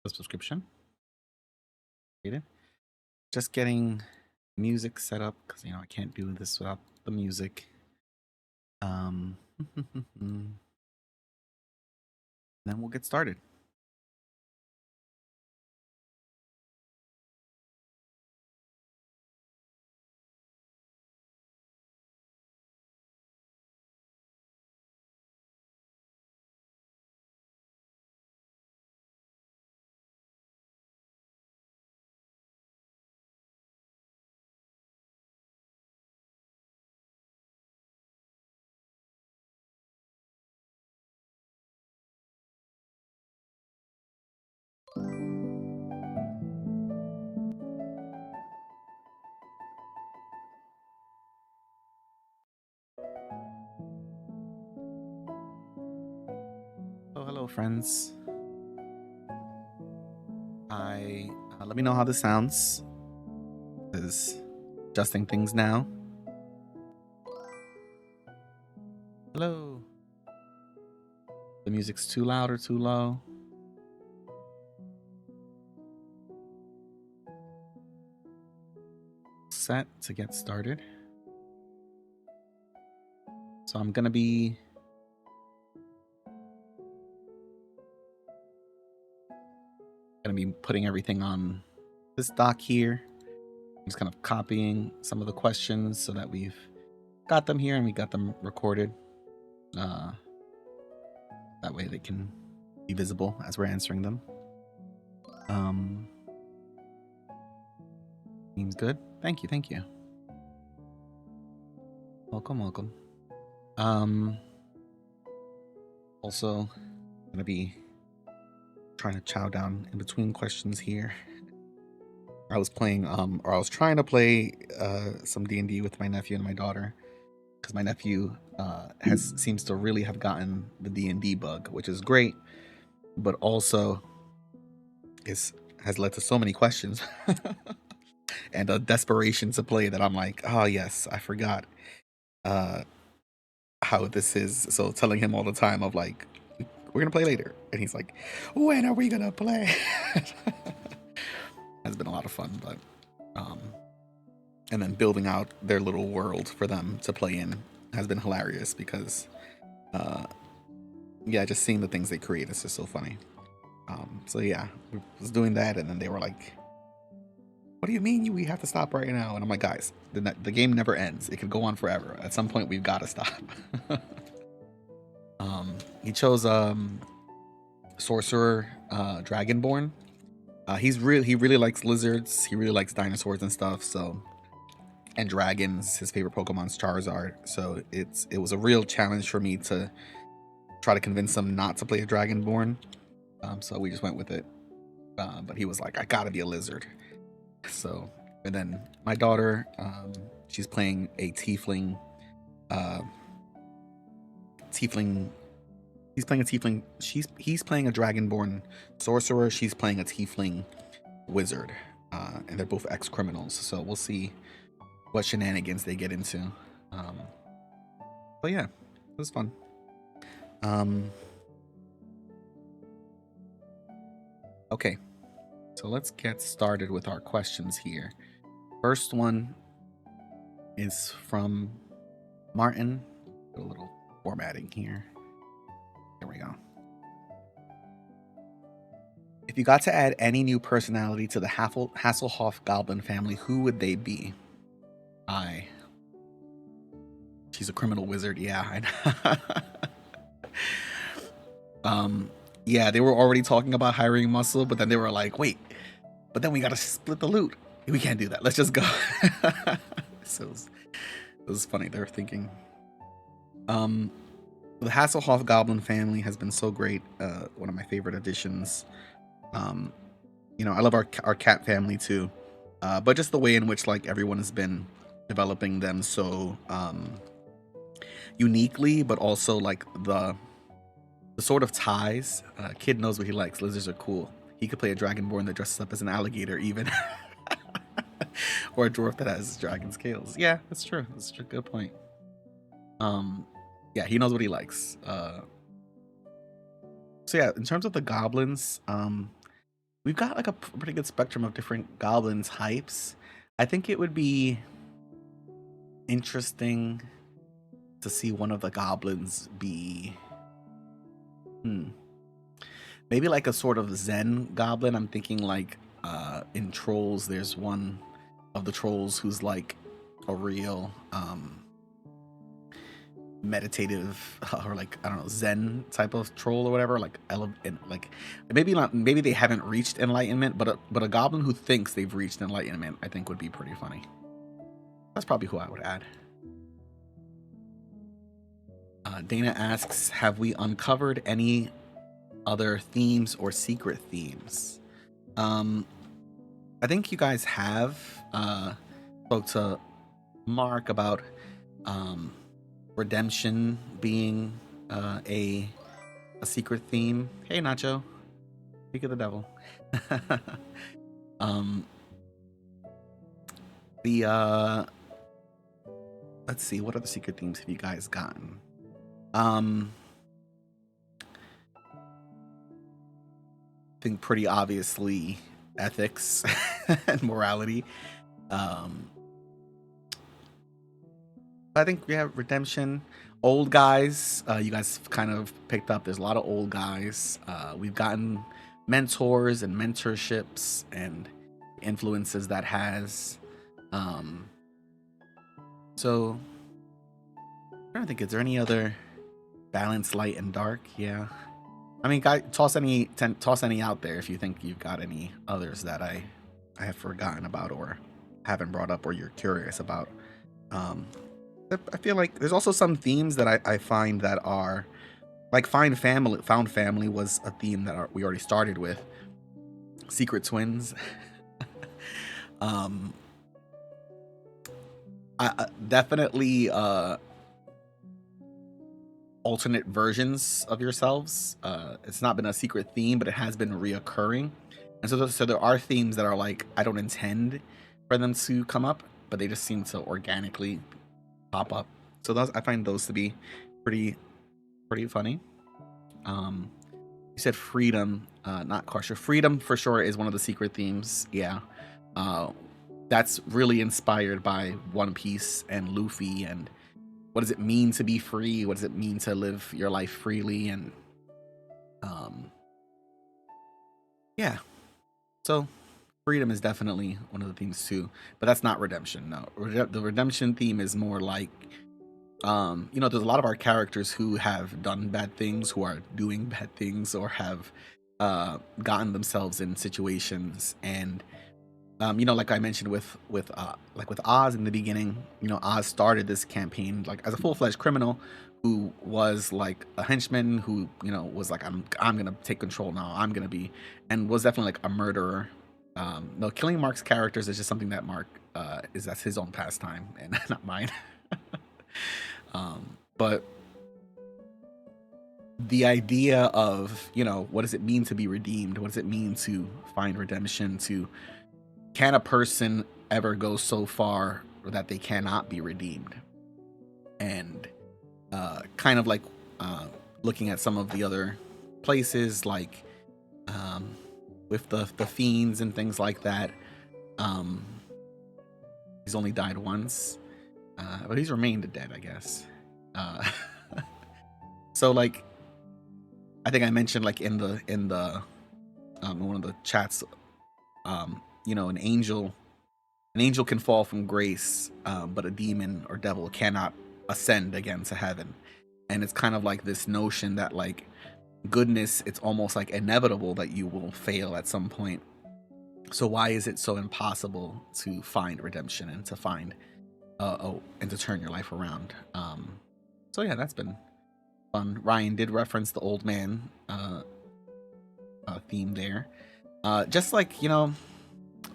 the subscription. Just getting music set up because I can't do this without the music. Um, then we'll get started. Oh, hello, friends. I Let me know how this sounds. Is adjusting things now. Hello. The music's too loud or too low. Set to get started. So I'm gonna be putting everything on this doc here. I'm just kind of copying some of the questions so that we've got them here and we got them recorded. That way they can be visible as we're answering them. Seems good. Thank you. Welcome. Also gonna be trying to chow down in between questions here. I was playing or I was trying to play some D&D with my nephew and my daughter, because my nephew seems to really have gotten the D&D bug, which is great, but also has led to so many questions and a desperation to play that I'm like, oh yes, I forgot how this is. So telling him all the time of like, we're gonna play later, and he's like, when are we gonna play? Has been a lot of fun, but and then building out their little world for them to play in has been hilarious because yeah, just seeing the things they create is just so funny. So yeah, we was doing that, and then they were like, what do you mean we have to stop right now? And I'm like, guys, the game never ends. It could go on forever. At some point we've got to stop. He chose sorcerer dragonborn. He really likes lizards. He really likes dinosaurs and stuff. So, and dragons. His favorite Pokemon's Charizard. So it was a real challenge for me to try to convince him not to play a dragonborn. So we just went with it. But he was like, I gotta be a lizard. So, and then my daughter, she's playing a tiefling. Tiefling. He's playing a tiefling. He's playing a dragonborn sorcerer. She's playing a tiefling wizard, and they're both ex-criminals. So we'll see what shenanigans they get into. But yeah, it was fun. Okay, so let's get started with our questions here. First one is from Martin. A little formatting here. There we go. If you got to add any new personality to the Hasselhoff Goblin family, who would they be? She's a criminal wizard. Yeah, yeah, they were already talking about hiring Muscle, but then they were like, wait, but then we gotta split the loot. We can't do that. Let's just go. So it was funny. They were thinking. The Hasselhoff Goblin family has been so great. One of my favorite additions. I love our cat family too, but just the way in which like everyone has been developing them so uniquely, but also like the sort of ties. Kid knows what he likes. Lizards are cool. He could play a dragonborn that dresses up as an alligator, even, or a dwarf that has dragon scales. Yeah, that's true. That's a good point. Yeah, he knows what he likes. So yeah, in terms of the goblins, we've got like a pretty good spectrum of different goblins hypes. I think it would be interesting to see one of the goblins be maybe like a sort of Zen goblin. I'm thinking like in Trolls, there's one of the trolls who's like a real meditative or like I don't know Zen type of troll or whatever. Like like maybe not. Maybe they haven't reached enlightenment, but a goblin who thinks they've reached enlightenment, I think would be pretty funny. That's probably who I would add. Dana asks, have we uncovered any other themes or secret themes? I think you guys have spoke to Mark about redemption being a secret theme. Hey Nacho, speak of the devil. Let's see, what other secret themes have you guys gotten? I think pretty obviously ethics and morality. I think we have redemption. Old guys, you guys kind of picked up. There's a lot of old guys. We've gotten mentors and mentorships and influences that has. So I don't think, is there any other balance, light and dark? Yeah. I mean, guys, toss any out there if you think you've got any others that I have forgotten about or haven't brought up or you're curious about. I feel like there's also some themes that I find that are like found family was a theme that we already started with. Secret twins. Definitely alternate versions of yourselves. It's not been a secret theme, but it has been reoccurring. And so there are themes that are like, I don't intend for them to come up, but they just seem to organically pop up. So those, I find those to be pretty funny. You said freedom, not Karsha. Freedom for sure is one of the secret themes. Yeah. That's really inspired by One Piece and Luffy and what does it mean to be free? What does it mean to live your life freely? And yeah. So freedom is definitely one of the themes too, but that's not redemption. No, the redemption theme is more like, you know, there's a lot of our characters who have done bad things, who are doing bad things, or have gotten themselves in situations. And you know, like I mentioned with Oz in the beginning, you know, Oz started this campaign like as a full-fledged criminal who was like a henchman who, you know, was like, I'm gonna take control now, I'm gonna be, and was definitely like a murderer. No, killing Mark's characters is just something that Mark that's his own pastime and not mine. But the idea of, you know, what does it mean to be redeemed? What does it mean to find redemption? Can a person ever go so far that they cannot be redeemed? And kind of like looking at some of the other places, like with the fiends and things like that. He's only died once, but he's remained dead, I guess. So like, I think I mentioned like in the one of the chats, you know, an angel can fall from grace, but a demon or devil cannot ascend again to heaven. And it's kind of like this notion that like goodness, it's almost like inevitable that you will fail at some point. So why is it so impossible to find redemption and to find and to turn your life around? So yeah, that's been fun. Ryan did reference the old man theme there. Just like, you know,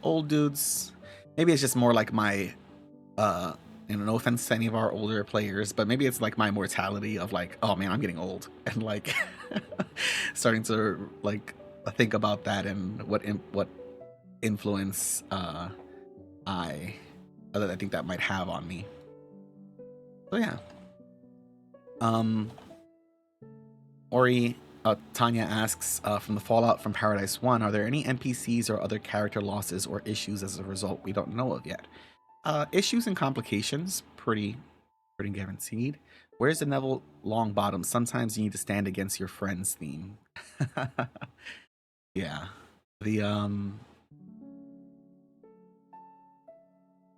old dudes, maybe it's just more like my you know, no offense to any of our older players, but maybe it's like my mortality of like, oh man, I'm getting old, and like starting to like think about that and what influence I think that might have on me. So yeah. Ori, Tanya asks, from the fallout from Paradise 1, are there any NPCs or other character losses or issues as a result we don't know of yet? Issues and complications, pretty guaranteed. Where's the Neville Longbottom? Sometimes you need to stand against your friends theme. Yeah. The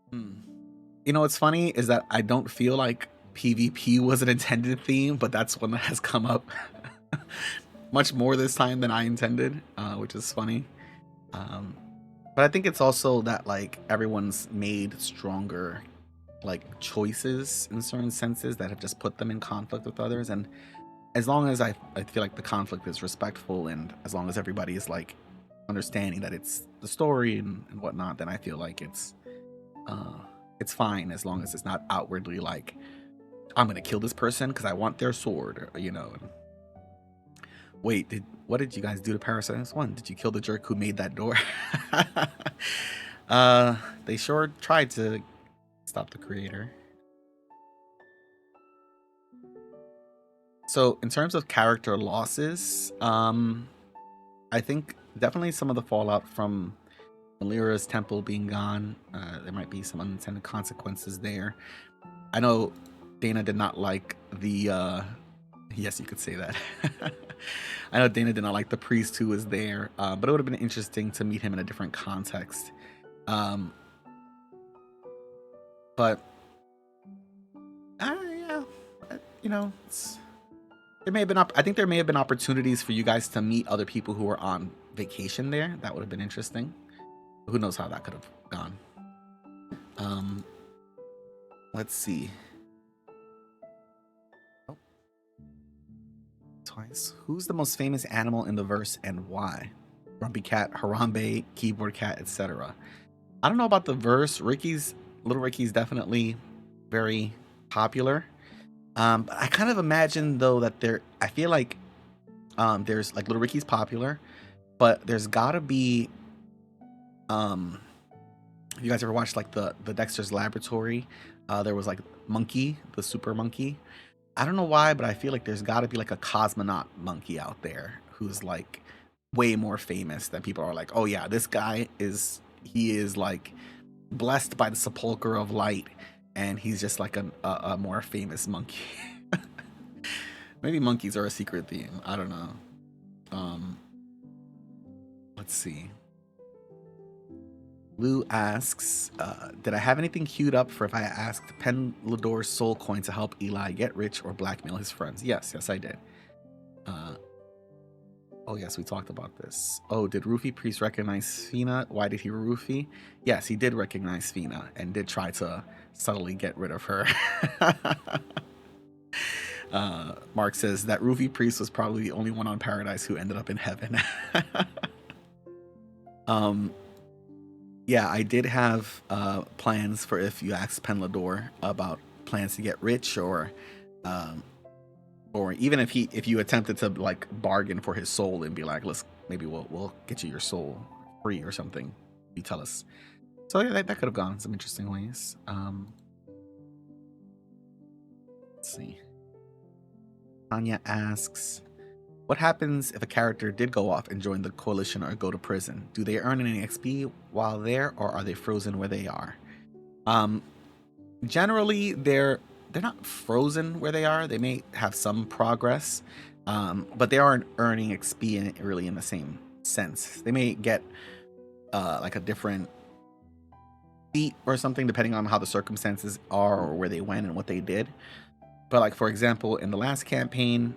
hmm. You know what's funny is that I don't feel like PvP was an intended theme, but that's one that has come up much more this time than I intended, which is funny. Um, but I think it's also that like everyone's made stronger like choices in certain senses that have just put them in conflict with others. And as long as I feel like the conflict is respectful, and as long as everybody is like understanding that it's the story and whatnot, then I feel like it's fine as long as it's not outwardly like I'm gonna kill this person because I want their sword, or, you know. Wait, what did you guys do to Parasite 1? Did you kill the jerk who made that door? They sure tried to stop the creator. So in terms of character losses, I think definitely some of the fallout from Melira's temple being gone. There might be some unintended consequences there. I know Dana did not like the yes, you could say that. I know Dana did not like the priest who was there, but it would have been interesting to meet him in a different context. But yeah, you know, there may have been I think there may have been opportunities for you guys to meet other people who were on vacation there. That would have been interesting. Who knows how that could have gone. Let's see. Oh. Twice. Who's the most famous animal in the verse and why? Grumpy Cat, Harambe, Keyboard Cat, etc. I don't know about the verse. Little Ricky's definitely very popular. But I kind of imagine though that I feel like there's like Little Ricky's popular, but there's gotta be if you guys ever watched like the Dexter's Laboratory, there was like Monkey, the super monkey. I don't know why, but I feel like there's gotta be like a cosmonaut monkey out there who's like way more famous that people are like, oh yeah, this guy he is like blessed by the sepulcher of light, and he's just like a more famous monkey. Maybe monkeys are a secret theme. I don't know. Let's see. Lou asks, did I have anything queued up for if I asked Penlador's soul coin to help Eli get rich or blackmail his friends? Yes, I did. Oh yes, we talked about this. Oh, did Rufy Priest recognize Fina? Why did he roofie? Yes, he did recognize Fina and did try to subtly get rid of her. Mark says that Rufy Priest was probably the only one on Paradise who ended up in heaven. Yeah, I did have plans for if you asked Penlador about plans to get rich, or even if you attempted to like bargain for his soul and be like, maybe we'll get you your soul free or something. You tell us. So yeah, that could have gone some interesting ways. Let's see. Tanya asks, what happens if a character did go off and join the coalition or go to prison? Do they earn any XP while there, or are they frozen where they are? Generally, they're not frozen where they are. They may have some progress, but they aren't earning XP really in the same sense. They may get like a different feat or something depending on how the circumstances are or where they went and what they did. But like, for example, in the last campaign,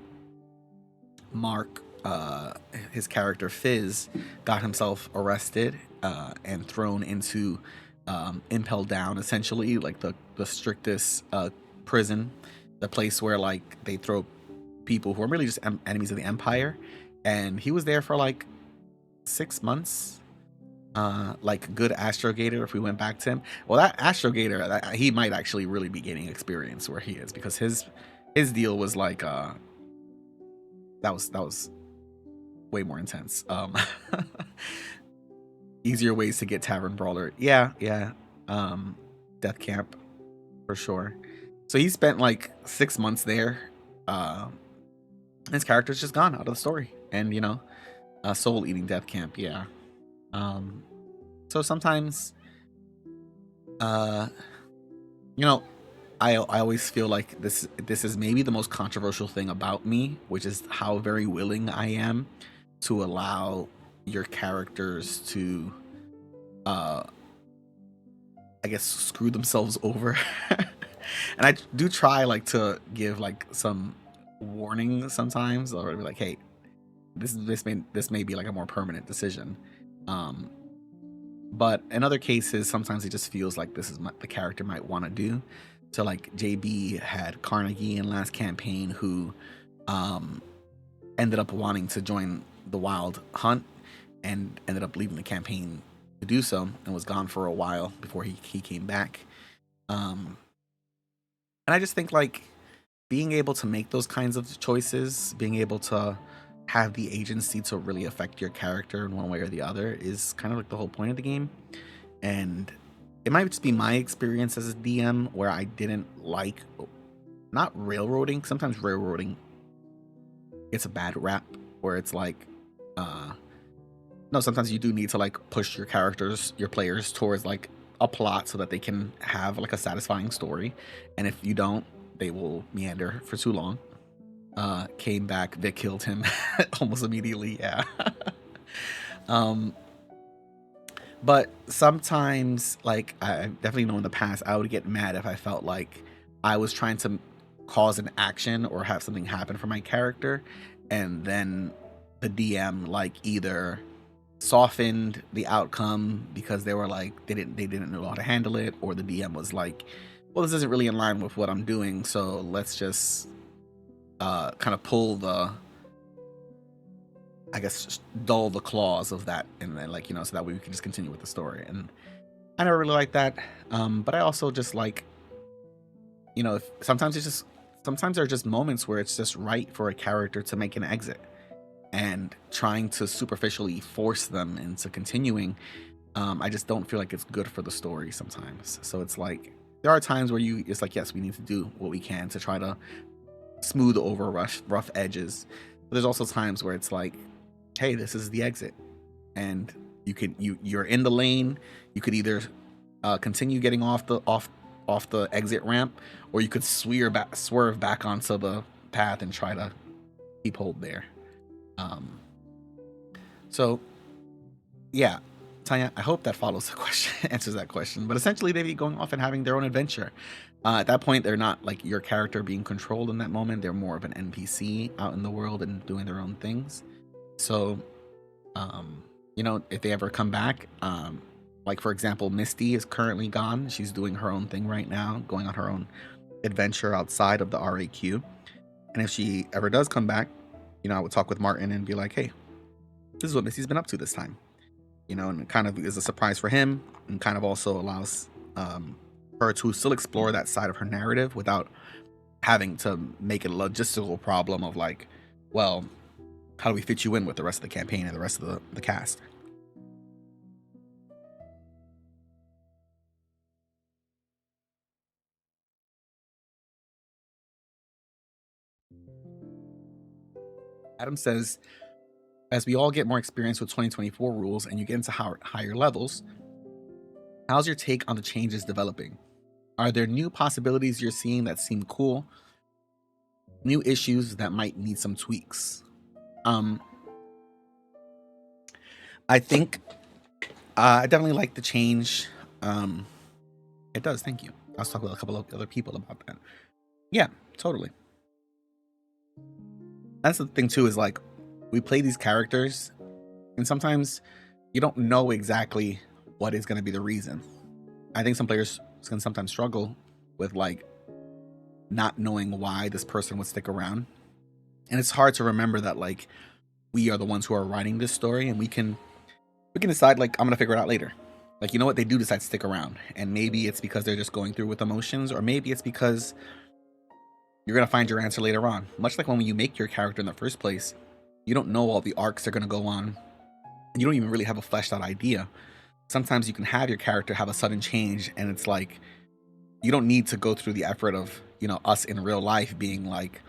Mark, his character Fizz, got himself arrested and thrown into Impel Down, essentially like the strictest prison, the place where like they throw people who are really just enemies of the Empire. And he was there for like 6 months, like good astrogator. If we went back to him, well, that astrogator, he might actually really be gaining experience where he is, because his deal was like that was way more intense. Easier ways to get Tavern Brawler. Yeah. Death Camp for sure. So he spent like 6 months there. his character's just gone out of the story, and soul eating death camp. Yeah. Um, so sometimes, uh, you know, I always feel like this is maybe the most controversial thing about me, which is how very willing I am to allow your characters to, uh, I guess, screw themselves over. And I do try like to give like some warning sometimes, or be like, hey, this may be like a more permanent decision. Um, but in other cases, sometimes it just feels like this is what the character might want to do. So like JB had Carnegie in last campaign, who um, ended up wanting to join the Wild Hunt and ended up leaving the campaign to do so, and was gone for a while before he came back. Um, and I just think like being able to make those kinds of choices, being able to have the agency to really affect your character in one way or the other is kind of like the whole point of the game. And it might just be my experience as a DM where I didn't like, not railroading. Sometimes railroading gets a bad rap, where it's like, uh, no, sometimes you do need to like push your players towards like a plot so that they can have like a satisfying story. And if you don't, they will meander for too long. Came back, Vic killed him almost immediately. Yeah. um, but sometimes, like I definitely know in the past, I would get mad if I felt like I was trying to cause an action or have something happen for my character, and then the DM like either softened the outcome because they were like they didn't know how to handle it, or the DM was like, well, this isn't really in line with what I'm doing, so let's just kind of pull the, I guess, dull the claws of that, and then like so that way we can just continue with the story. And I never really like that. But I also just like, sometimes there are just moments where it's just right for a character to make an exit, and trying to superficially force them into continuing, I just don't feel like it's good for the story sometimes. So it's like there are times where it's like, yes, we need to do what we can to try to smooth over rough edges. But there's also times where it's like, hey, this is the exit, and you're in the lane. You could either continue getting off the exit ramp, or you could swerve back onto the path and try to keep hold there. Um, so yeah, Tanya, I hope that follows the question, answers that question. But essentially, they'd be going off and having their own adventure. At that point, they're not like your character being controlled in that moment. They're more of an NPC out in the world and doing their own things. So, um, if they ever come back, like for example, Misty is currently gone. She's doing her own thing right now, going on her own adventure outside of the RAQ. And if she ever does come back, I would talk with Martin and be like, hey, this is what Misty's been up to this time. And it kind of is a surprise for him, and kind of also allows her to still explore that side of her narrative without having to make it a logistical problem of like, well, how do we fit you in with the rest of the campaign and the rest of the cast? Adam says, as we all get more experience with 2024 rules and you get into higher levels, how's your take on the changes developing? Are there new possibilities you're seeing that seem cool? New issues that might need some tweaks? I think I definitely like the change. It does. Thank you. I was talking with a couple of other people about that. Yeah, totally. That's the thing too, is like we play these characters, and sometimes you don't know exactly what is going to be the reason. I think some players can sometimes struggle with like not knowing why this person would stick around, and it's hard to remember that like we are the ones who are writing this story, and we can decide like, I'm gonna figure it out later. Like, you know what, they do decide to stick around, and maybe it's because they're just going through with emotions, or maybe it's because you're gonna find your answer later on. Much like when you make your character in the first place, you don't know all the arcs they're gonna go on, and you don't even really have a fleshed out idea. Sometimes you can have your character have a sudden change, and it's like you don't need to go through the effort of us in real life being like,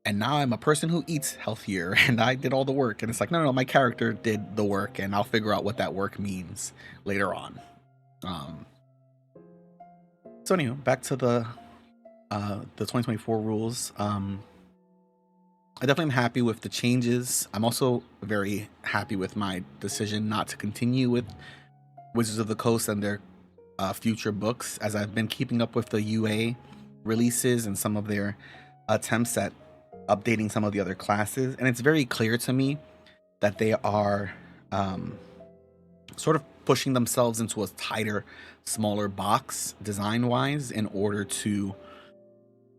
and now I'm a person who eats healthier and I did all the work. And it's like, no, no, my character did the work and I'll figure out what that work means later on. Um, so anyway, back to the 2024 rules. I definitely am happy with the changes. I'm also very happy with my decision not to continue with Wizards of the Coast and their future books, as I've been keeping up with the UA releases and some of their attempts at updating some of the other classes. And it's very clear to me that they are sort of pushing themselves into a tighter, smaller box design-wise in order to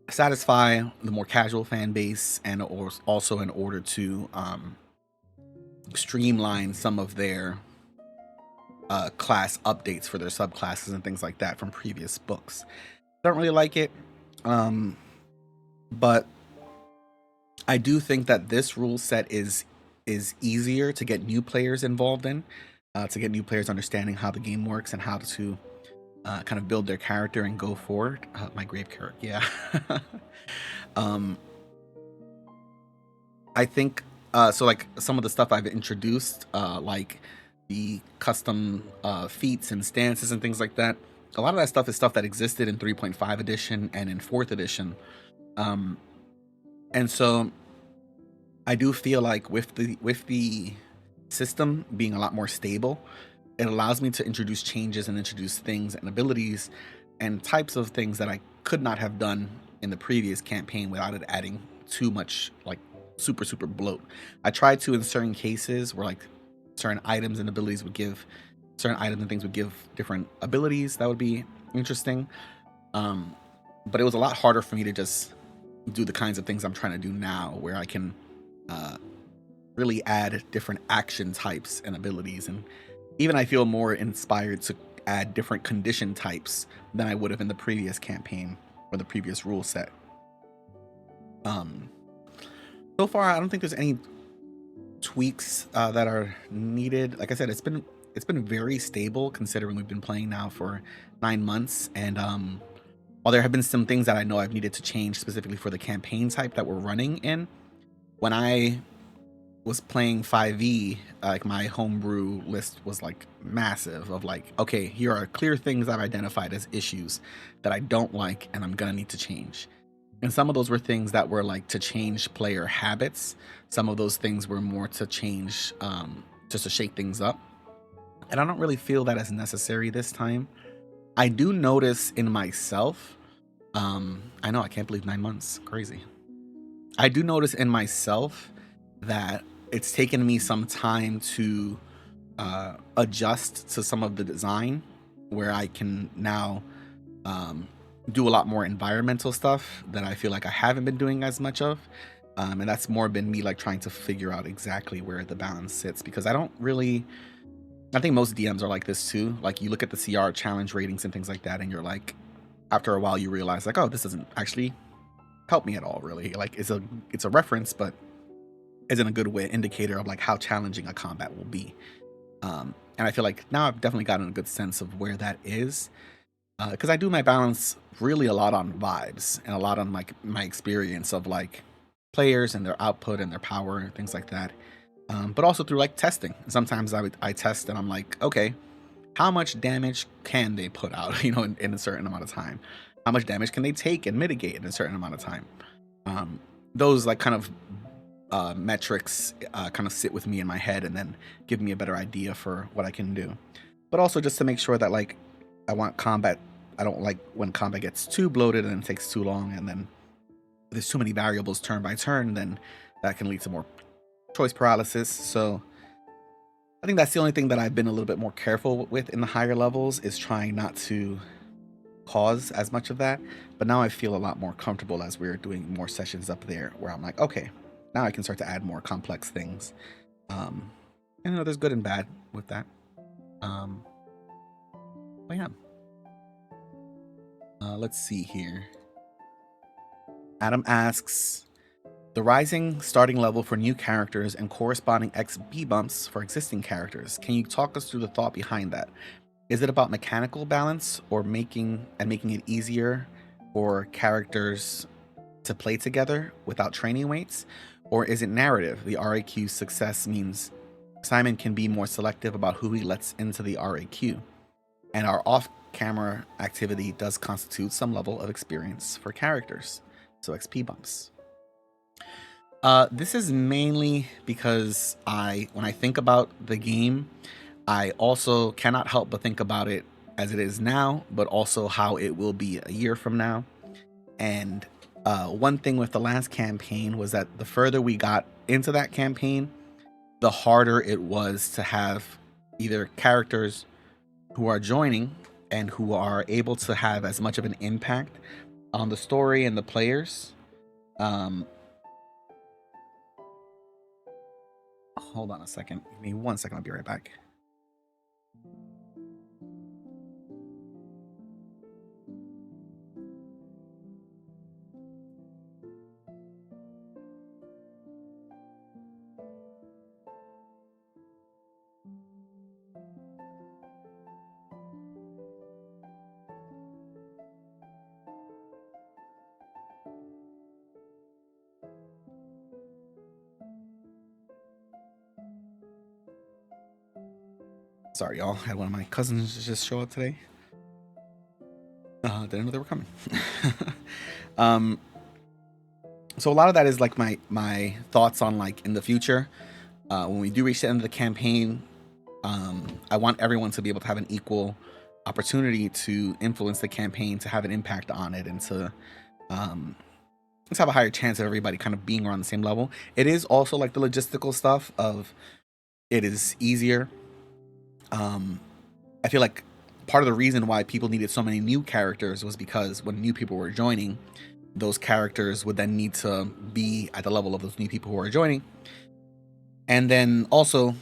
satisfy the more casual fan base, and also in order to streamline some of their class updates for their subclasses and things like that from previous books. Don't really like it, but I do think that this rule set is easier to get new players involved in, to get new players understanding how the game works and how to kind of build their character and go forward. My grave character, yeah. I think so. Like some of the stuff I've introduced, like the custom feats and stances and things like that. A lot of that stuff is stuff that existed in 3.5 edition and in 4th edition, and so I do feel like with the system being a lot more stable, it allows me to introduce changes and introduce things and abilities and types of things that I could not have done in the previous campaign without it adding too much like super bloat. I tried to in certain cases where like certain items and abilities would give certain items and things would give different abilities that would be interesting. But it was a lot harder for me to just do the kinds of things I'm trying to do now, where I can really add different action types and abilities, and even I feel more inspired to add different condition types than I would have in the previous campaign or the previous rule set. So far, I don't think there's any tweaks that are needed. Like I said, it's been very stable considering we've been playing now for 9 months, and while there have been some things that I know I've needed to change specifically for the campaign type that we're running in, when I was playing 5e, like my homebrew list was like massive of like, okay, here are clear things I've identified as issues that I don't like and I'm gonna need to change. And some of those were things that were like to change player habits. Some of those things were more to change, just to shake things up. And I don't really feel that as necessary this time. I do notice in myself, I know, I can't believe 9 months, crazy. I do notice in myself that it's taken me some time to adjust to some of the design, where I can now do a lot more environmental stuff that I feel like I haven't been doing as much of. And that's more been me like trying to figure out exactly where the balance sits, because I think most DMs are like this too. Like you look at the CR challenge ratings and things like that, and you're like, after a while you realize like, oh, this doesn't actually help me at all, really. Like it's a reference, but isn't a good way indicator of like how challenging a combat will be. And I feel like now I've definitely gotten a good sense of where that is, because I do my balance really a lot on vibes and a lot on like my experience of like players and their output and their power and things like that, but also through like testing. Sometimes I test and I'm like, okay, how much damage can they put out, in a certain amount of time? How much damage can they take and mitigate in a certain amount of time? Those like kind of metrics kind of sit with me in my head and then give me a better idea for what I can do. But also just to make sure that like I don't like when combat gets too bloated and it takes too long, and then there's too many variables turn by turn, then that can lead to more choice paralysis. So I think that's the only thing that I've been a little bit more careful with in the higher levels, is trying not to cause as much of that. But now I feel a lot more comfortable as we're doing more sessions up there, where I'm like, okay, now I can start to add more complex things. And there's good and bad with that. But yeah. Let's see here. Adam asks, the rising starting level for new characters and corresponding XP bumps for existing characters. Can you talk us through the thought behind that? Is it about mechanical balance or making it easier for characters to play together without training weights? Or is it narrative? The RAQ success means Simon can be more selective about who he lets into the RAQ, and our off-camera activity does constitute some level of experience for characters, so XP bumps. This is mainly because when I think about the game, I also cannot help but think about it as it is now, but also how it will be a year from now. And one thing with the last campaign was that the further we got into that campaign, the harder it was to have either characters who are joining and who are able to have as much of an impact on the story and the players. Hold on a second. Give me 1 second. I'll be right back. Sorry, y'all. I had one of my cousins just show up today. Didn't know they were coming. So a lot of that is like my thoughts on like in the future. When we do reach the end of the campaign, I want everyone to be able to have an equal opportunity to influence the campaign, to have an impact on it, and to let's have a higher chance of everybody kind of being around the same level. It is also like the logistical stuff of it is easier. I feel like part of the reason why people needed so many new characters was because when new people were joining, those characters would then need to be at the level of those new people who are joining. And then also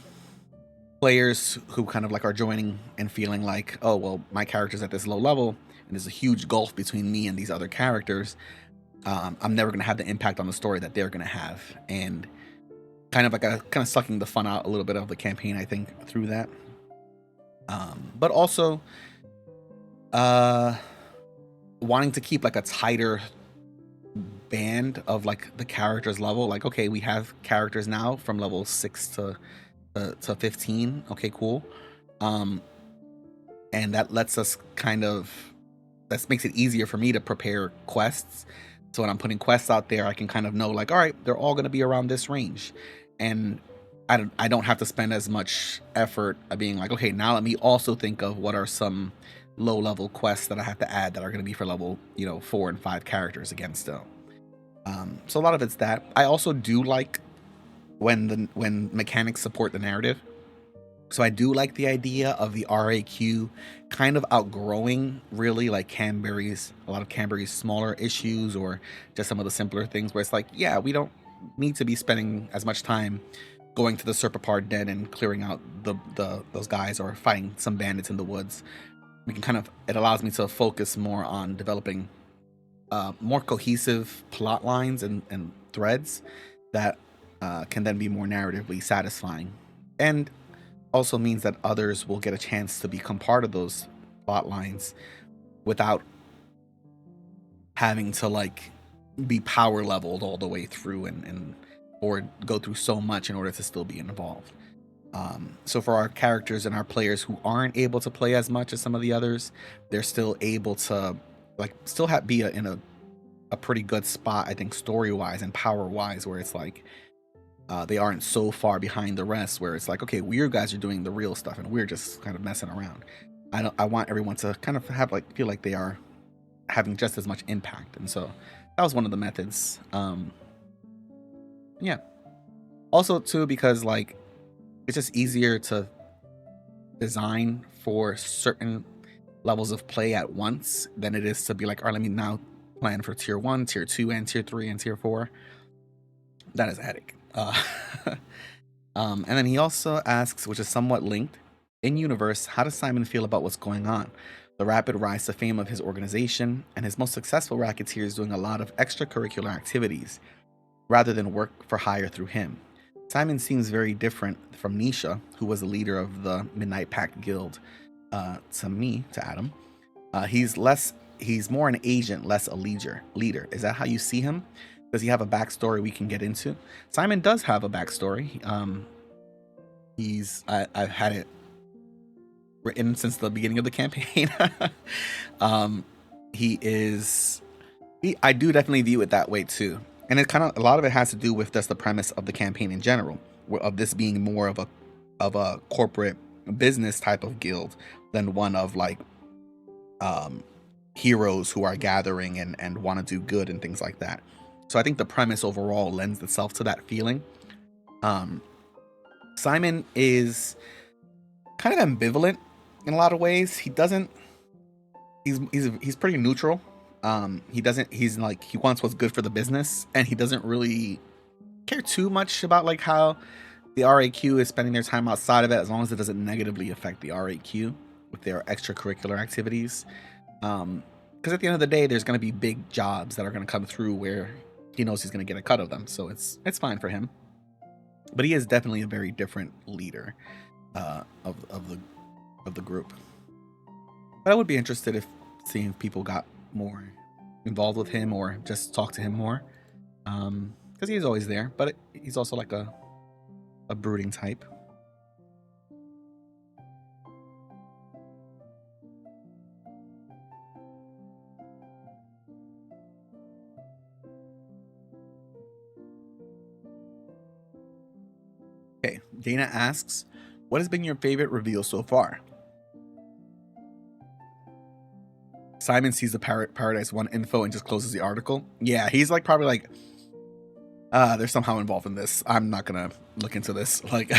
players who kind of like are joining and feeling like, oh, well, my character's at this low level and there's a huge gulf between me and these other characters. I'm never going to have the impact on the story that they're going to have. And kind of sucking the fun out a little bit of the campaign, I think, through that. But also wanting to keep like a tighter band of like the characters level. Like, okay, we have characters now from level 6 to 15. Okay, cool. And that lets us that makes it easier for me to prepare quests. So when I'm putting quests out there, I can kind of know like, all right, they're all going to be around this range. And I don't have to spend as much effort at being like, okay, now let me also think of what are some low level quests that I have to add that are going to be for level 4 and 5 characters again still. So a lot of it's that. I also do like when mechanics support the narrative. So I do like the idea of the RAQ kind of outgrowing really like a lot of Canberry's smaller issues, or just some of the simpler things where it's like, yeah, we don't need to be spending as much time going to the Serpapar Den and clearing out those guys or fighting some bandits in the woods. It allows me to focus more on developing more cohesive plot lines and threads that can then be more narratively satisfying, and also means that others will get a chance to become part of those plot lines without having to like be power leveled all the way through or go through so much in order to still be involved. So for our characters and our players who aren't able to play as much as some of the others, they're still able to like still be in a pretty good spot, I think, story wise and power wise, where it's like they aren't so far behind the rest where it's like, okay, you guys are doing the real stuff and we're just kind of messing around. I want everyone to kind of feel like they are having just as much impact, and so that was one of the methods. Yeah. Also too, because like it's just easier to design for certain levels of play at once than it is to be like, all right, let me now plan for tier 1, tier 2, and tier 3 and tier 4. That is a headache. And then he also asks, which is somewhat linked, in universe, how does Simon feel about what's going on? The rapid rise to fame of his organization, and his most successful racketeers doing a lot of extracurricular activities rather than work for hire through him. Simon seems very different from Nisha, who was the leader of the Midnight Pact Guild, to Adam. He's less he's more an agent, less a leader. Is that how you see him? Does he have a backstory we can get into? Simon does have a backstory. I've had it written since the beginning of the campaign. I do definitely view it that way too, and it kind of, a lot of it has to do with just the premise of the campaign in general, of this being more of a corporate business type of guild than one of like heroes who are gathering and want to do good and things like that. So I think the premise overall lends itself to that feeling. Simon is kind of ambivalent in a lot of ways. He's pretty neutral. He's like, he wants what's good for the business, and he doesn't really care too much about like how the RAQ is spending their time outside of it, as long as it doesn't negatively affect the RAQ with their extracurricular activities. Because at the end of the day, there's going to be big jobs that are going to come through where he knows he's going to get a cut of them, so it's fine for him. But he is definitely a very different leader of the group. But I would be interested if seeing if people got more involved with him or just talk to him more, because he's always there, but he's also like a brooding type. Okay, Dana asks, what has been your favorite reveal so far? Simon sees the Paradise 1 info and just closes the article. Yeah, he's like probably like, they're somehow involved in this. I'm not gonna look into this. Like,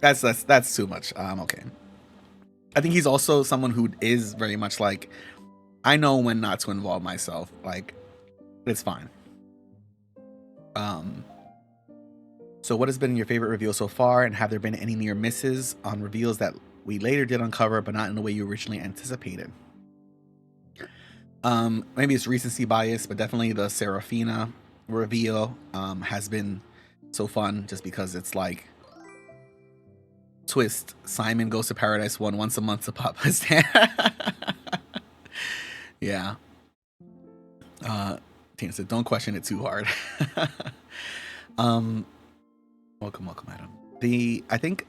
that's too much. Okay. I think he's also someone who is very much like, I know when not to involve myself. Like, it's fine. So what has been your favorite reveal so far, and have there been any near misses on reveals that we later did uncover, but not in the way you originally anticipated? Maybe it's recency bias, but definitely the Seraphina reveal has been so fun, just because it's like, twist, Simon goes to Paradise 1 once a month to pop his stand. Yeah. Tina said, don't question it too hard. Welcome, Adam. I think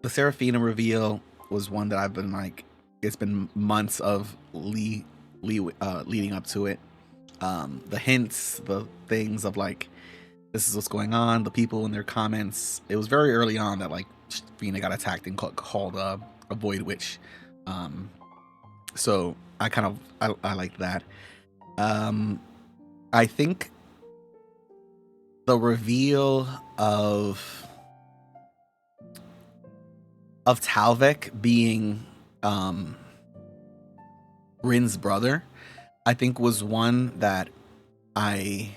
the Seraphina reveal was one that I've been like, it's been months of leading up to it. The hints, the things of like, this is what's going on, the people in their comments. It was very early on that like Fina got attacked and called a Void Witch. So I kind of I like that. I think the reveal of Talvik being Rin's brother, I think was one that I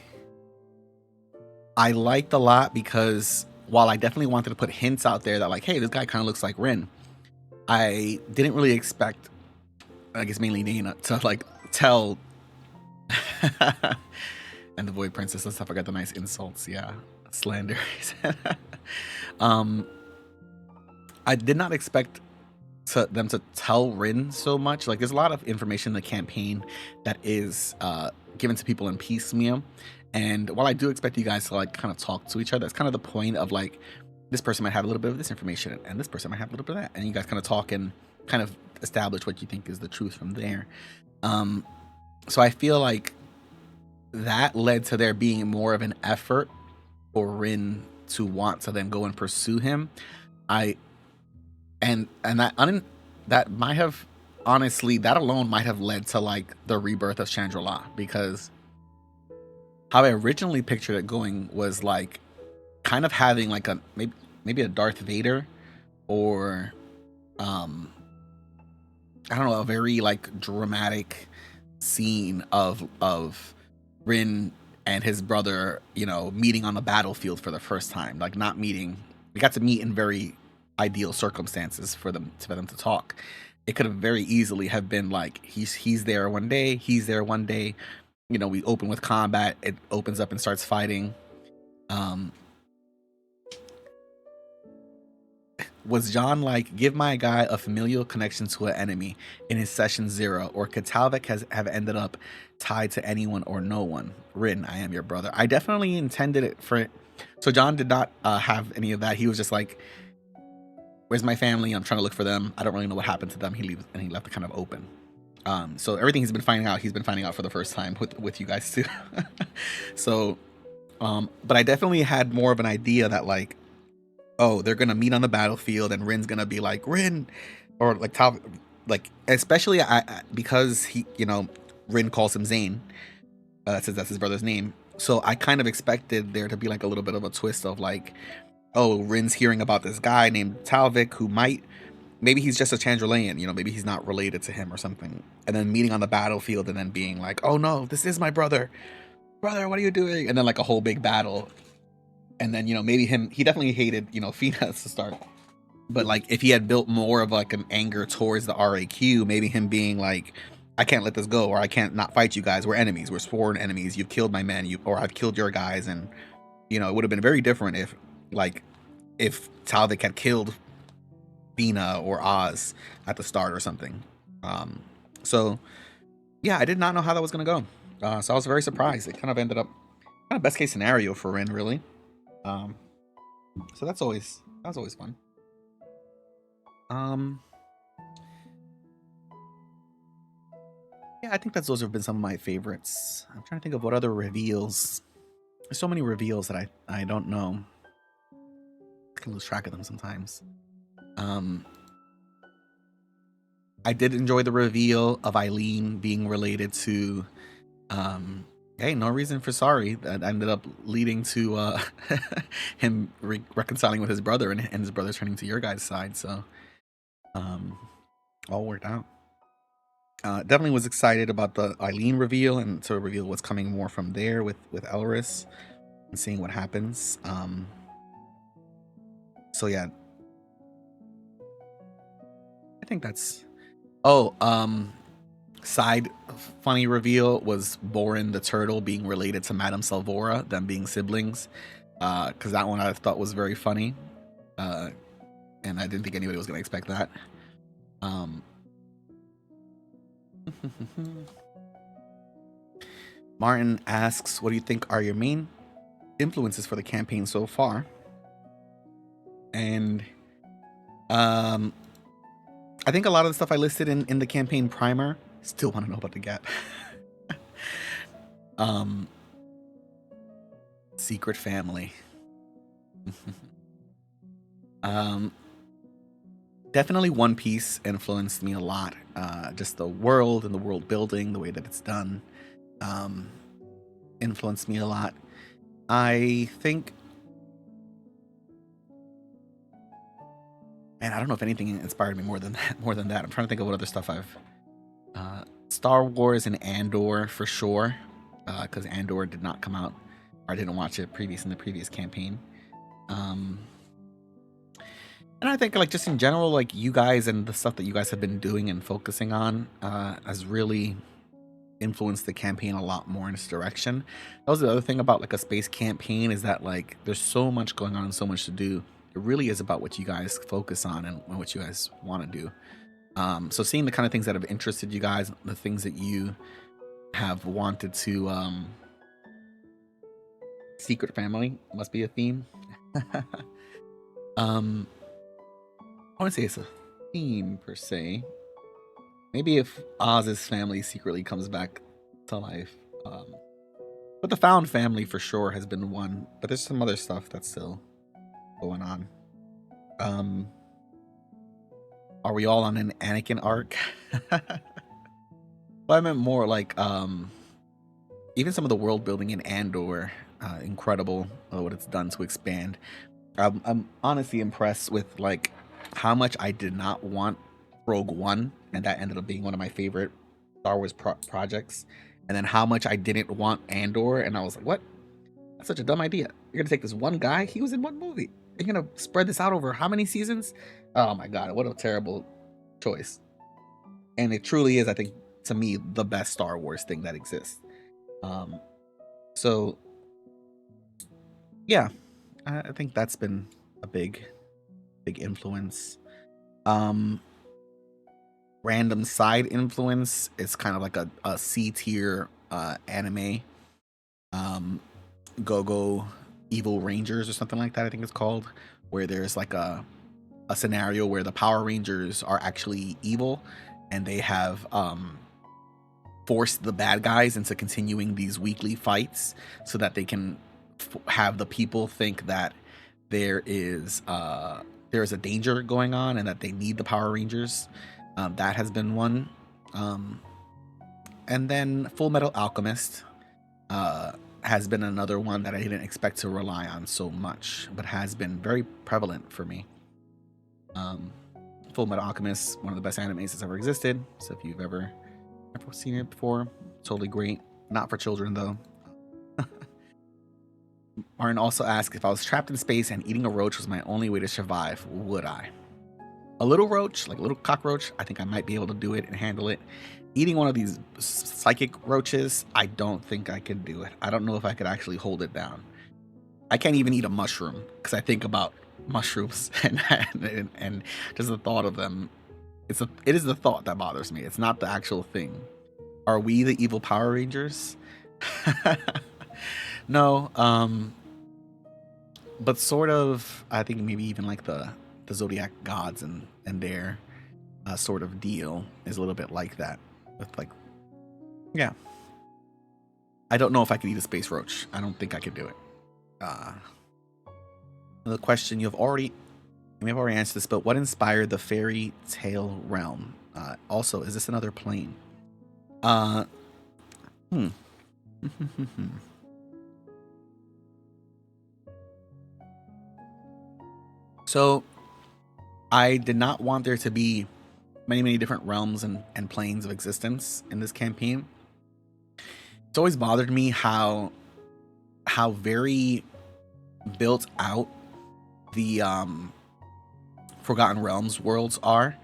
liked a lot, because while I definitely wanted to put hints out there that like, hey, this guy kind of looks like Rin, I didn't really expect, I guess mainly Dana, to like tell and the Void Princess, let's not forget the nice insults. Yeah, slander. I did not expect them to tell Rin so much. Like, there's a lot of information in the campaign that is given to people in piecemeal, and while I do expect you guys to like kind of talk to each other, that's kind of the point of like, this person might have a little bit of this information and this person might have a little bit of that, and you guys kind of talk and kind of establish what you think is the truth from there. So I feel like that led to there being more of an effort for Rin to want to then go and pursue him. And that might have, honestly, that alone might have led to like the rebirth of Chandra-La, because how I originally pictured it going was like kind of having like a maybe a Darth Vader, or I don't know, a very like dramatic scene of Rin and his brother, you know, meeting on the battlefield for the first time. Like, not meeting, we got to meet in very ideal circumstances for them to talk. It could have very easily have been like, he's there one day, he's there one day, you know, we open with combat, it opens up and starts fighting. Was John like, give my guy a familial connection to an enemy in his session 0, or could Talvik have ended up tied to anyone or no one? Rin, I am your brother. I definitely intended it for. So John did not have any of that. He was just like, where's my family? I'm trying to look for them. I don't really know what happened to them. He leaves and he left it kind of open. So everything he's been finding out for the first time with you guys too. So, but I definitely had more of an idea that like, oh, they're gonna meet on the battlefield and Rin's gonna be like Rin, or like Tal, like especially because he, Rin calls him Zane, says that's his brother's name. So I kind of expected there to be like a little bit of a twist of like, oh, Rin's hearing about this guy named Talvik who maybe he's just a Chandrelayan, maybe he's not related to him or something. And then meeting on the battlefield and then being like, oh no, this is my brother. Brother, what are you doing? And then like a whole big battle. And then, maybe he definitely hated, Fina to start. But like if he had built more of like an anger towards the RAQ, maybe him being like, I can't let this go, or I can't not fight you guys. We're enemies. We're sworn enemies. You've killed my men, or I've killed your guys. And, it would have been very different if Talvik had killed Fina or Oz at the start or something. So yeah, I did not know how that was going to go. So I was very surprised. It kind of ended up kind of best case scenario for Rin, really. So that was always fun. Yeah, I think those have been some of my favorites. I'm trying to think of what other reveals. There's so many reveals that I don't know. I can lose track of them sometimes. I did enjoy the reveal of Eileen being related to hey, no reason for sorry. That ended up leading to him reconciling with his brother and his brother turning to your guys' side. So all worked out. Definitely was excited about the Eileen reveal and to reveal what's coming more from there with Elris and seeing what happens. So yeah, I think that's. Oh, side funny reveal was Borin the turtle being related to Madame Salvora, them being siblings. Because that one I thought was very funny. And I didn't think anybody was going to expect that. Martin asks, what do you think are your main influences for the campaign so far? And I think a lot of the stuff I listed in the campaign primer, still want to know about the gap. Secret family. Definitely One Piece influenced me a lot. Just the world and the world building, the way that it's done, influenced me a lot. I think, and I don't know if anything inspired me more than that. I'm trying to think of what other stuff I've. Star Wars and Andor for sure, because Andor did not come out, or I didn't watch it in the previous campaign. And I think like just in general, like you guys and the stuff that you guys have been doing and focusing on has really influenced the campaign a lot more in this direction. That was the other thing about like a space campaign, is that like there's so much going on and so much to do. It really is about what you guys focus on and what you guys want to do. So seeing the kind of things that have interested you guys, the things that you have wanted to secret family must be a theme. I want to say it's a theme per se. Maybe if Oz's family secretly comes back to life. But the found family for sure has been one. But there's some other stuff that's still going on. Are we all on an Anakin arc? Well, I meant more like even some of the world building in Andor, incredible what it's done to expand. I'm honestly impressed with like how much I did not want Rogue One, and that ended up being one of my favorite Star Wars projects. And then how much I didn't want Andor, and I was like, what? That's such a dumb idea. You're gonna take this one guy, he was in one movie. You're gonna spread this out over how many seasons? Oh my god, what a terrible choice. And it truly is, I think, to me, the best Star Wars thing that exists. So yeah, I think that's been a big big influence. Um, Random side influence is kind of like a C tier anime. Um, Go Evil Rangers or something like that, I think it's called, where there's like a scenario where the Power Rangers are actually evil and they have forced the bad guys into continuing these weekly fights so that they can have the people think that there is a danger going on and that they need the Power Rangers. That has been one. Um, and then Full Metal Alchemist has been another one that I didn't expect to rely on so much, but has been very prevalent for me. Um, Full Metal Alchemist, one of the best animes that's ever existed. So if you've ever seen it before, totally great. Not for children though. Martin also asked, if I was trapped in space and eating a roach was my only way to survive, would I? A little roach, like a little cockroach, I think I might be able to do it and handle it. Eating one of these psychic roaches, I don't think I could do it. I don't know if I could actually hold it down. I can't even eat a mushroom because I think about mushrooms and just the thought of them. It is the thought that bothers me. It's not the actual thing. Are we the evil Power Rangers? No, but sort of. I think maybe even like the Zodiac gods and their sort of deal is a little bit like that. With like, yeah. I don't know if I could eat a space roach. I don't think I could do it. The question you may have already answered this, but what inspired the fairy tale realm? Also, is this another plane? So, I did not want there to be many different realms and planes of existence in this campaign. It's always bothered me how very built out the Forgotten Realms worlds are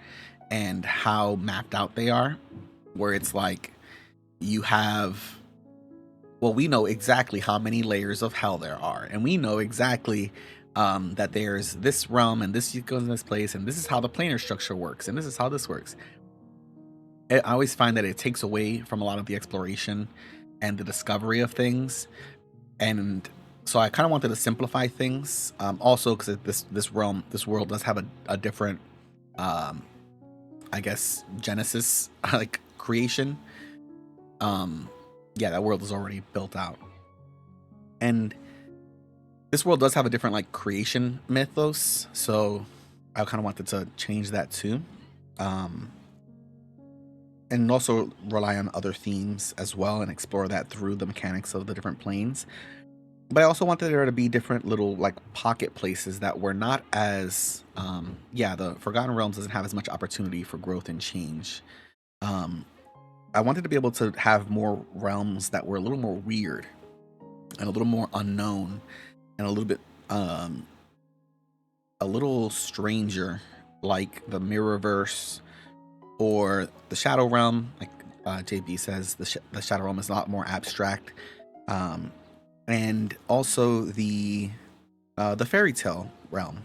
and how mapped out they are, where it's like you have, well, we know exactly how many layers of hell there are, and we know exactly that there's this realm and this goes in this place, and this is how the planar structure works, and this is how this works. I always find that it takes away from a lot of the exploration and the discovery of things, and so I kind of wanted to simplify things. Also, because this world does have a different, I guess, genesis like creation. Yeah, that world is already built out, and this world does have a different like creation mythos. So I kind of wanted to change that too, and also rely on other themes as well and explore that through the mechanics of the different planes. But I also wanted there to be different little like pocket places that were not as the Forgotten Realms doesn't have as much opportunity for growth and change. I wanted to be able to have more realms that were a little more weird and a little more unknown and a little bit a little stranger, like the Mirrorverse or the Shadow Realm. Like JB says, the Shadow Realm is a lot more abstract. And also the fairy tale realm,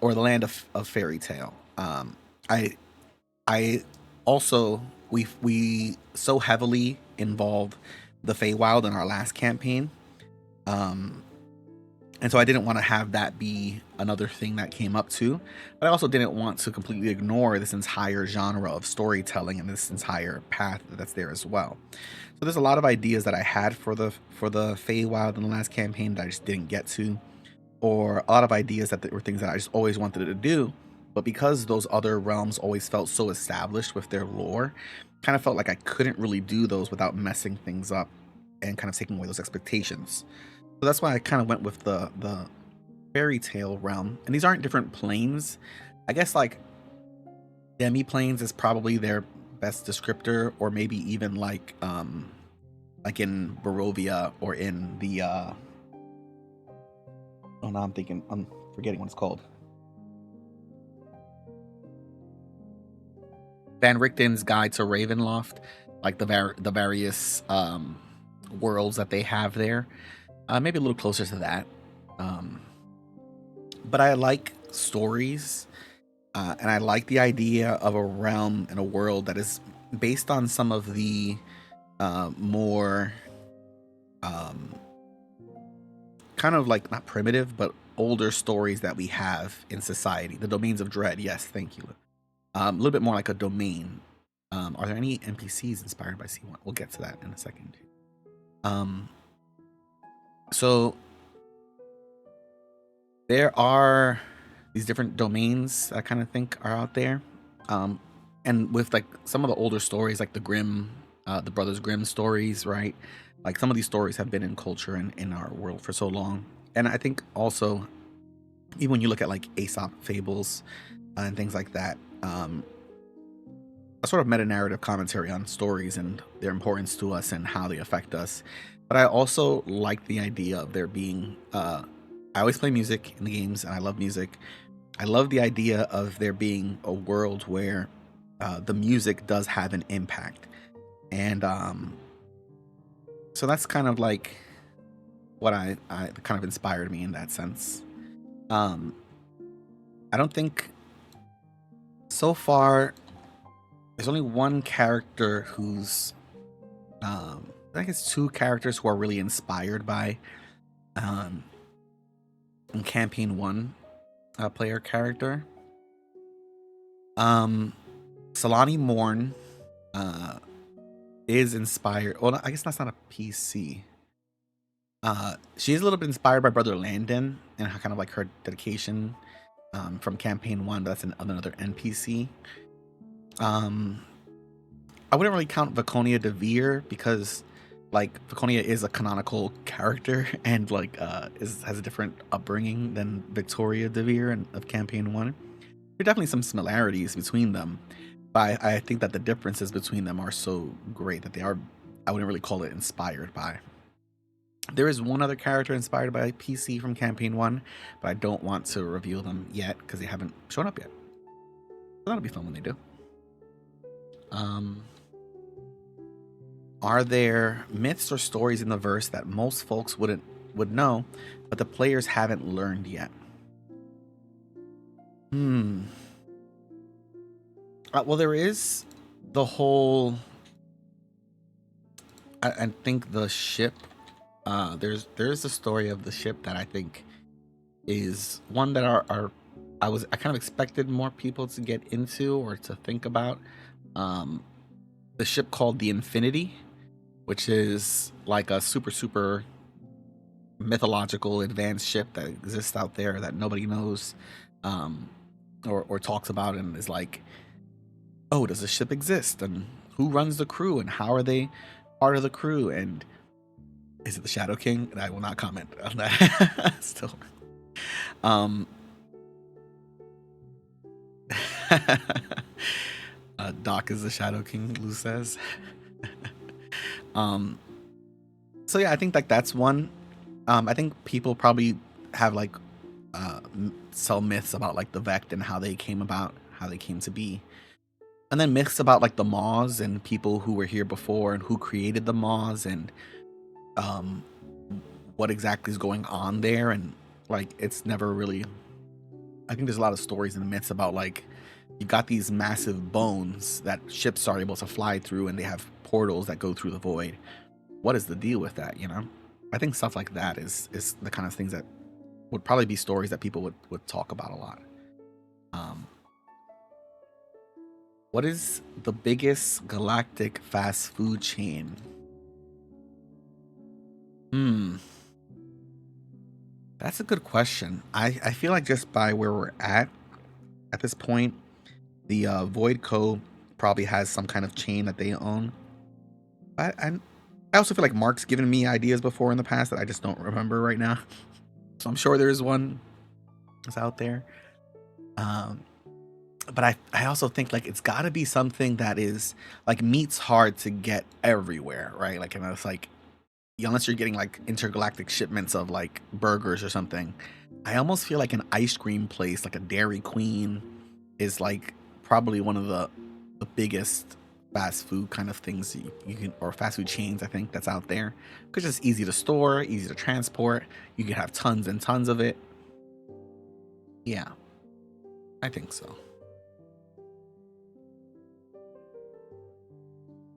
or the land of fairy tale. I also we so heavily involved the Feywild in our last campaign, and so I didn't want to have that be another thing that came up too. But I also didn't want to completely ignore this entire genre of storytelling and this entire path that's there as well. So there's a lot of ideas that I had for the Feywild in the last campaign that I just didn't get to, or a lot of ideas that were things that I just always wanted to do, but because those other realms always felt so established with their lore, kind of felt like I couldn't really do those without messing things up and kind of taking away those expectations. So that's why I kind of went with the fairy tale realm. And these aren't different planes. I guess like demi-planes is probably their best descriptor, or maybe even like in Barovia or in the oh, now I'm forgetting what it's called. Van Richten's Guide to Ravenloft, like the various worlds that they have there. Maybe a little closer to that. But I like stories, and I like the idea of a realm and a world that is based on some of the more um, kind of like not primitive, but older stories that we have in society. The domains of dread. Yes, thank you. A little bit more like a domain. Are there any NPCs inspired by C1? We'll get to that in a second. Um, so there are these different domains I kind of think are out there. Um, and with like some of the older stories, like the Brothers Grimm stories, right? Like some of these stories have been in culture and in our world for so long. And I think also, even when you look at like Aesop fables and things like that, a sort of meta narrative commentary on stories and their importance to us and how they affect us. But I also like the idea of there being, I always play music in the games and I love music. I love the idea of there being a world where the music does have an impact. And so that's kind of like what I kind of inspired me in that sense. Um, I don't think so far there's only one character who's I think it's two characters who are really inspired by um in campaign one player character. Um Solani Morn uh is inspired. Well, I guess that's not a PC. She is a little bit inspired by Brother Landon and kind of like her dedication from campaign one, but that's another NPC. Um I wouldn't really count Viconia Devere because like Viconia is a canonical character and like has a different upbringing than Victoria Devere of campaign one. There are definitely some similarities between them, but I think that the differences between them are so great that they are, I wouldn't really call it inspired by. There is one other character inspired by PC from campaign one, but I don't want to reveal them yet because they haven't shown up yet. So that'll be fun when they do. Um, Are there myths or stories in the verse that most folks would know, but the players haven't learned yet? Hmm. Well, there is the whole. I think the ship. There's the story of the ship that I think is one that I kind of expected more people to get into or to think about. Um, the ship called the Infinity, which is like a super mythological advanced ship that exists out there that nobody knows um or talks about, and is like, oh, does the ship exist and who runs the crew and how are they part of the crew, and is it the Shadow King? And I will not comment on that. Still. um Doc is the Shadow King, Lou says. um so yeah, I think like that's one. I think people probably have like sell myths about like the Vect and how they came about, how they came to be, and then myths about like the Maws and people who were here before and who created the Maws and um, what exactly is going on there. And like it's never really. I think there's a lot of stories and myths about like you got these massive bones that ships are able to fly through, and they have portals that go through the void. What is the deal with that? You know, I think stuff like that is the kind of things that would probably be stories that people would talk about a lot. Um, what is the biggest galactic fast food chain? Hmm, that's a good question. I feel like just by where we're at this point, the Void Co probably has some kind of chain that they own. I also feel like Mark's given me ideas before in the past that I just don't remember right now. So I'm sure there is one that's out there. Um, but I also think like it's got to be something that is like meat's hard to get everywhere, right? Like, and it's like unless you're getting like intergalactic shipments of like burgers or something. I almost feel like an ice cream place, like a Dairy Queen, is like probably one of the biggest fast food kind of things you can, or fast food chains I think that's out there, because it's easy to store, easy to transport. You can have tons and tons of it. Yeah. I think so.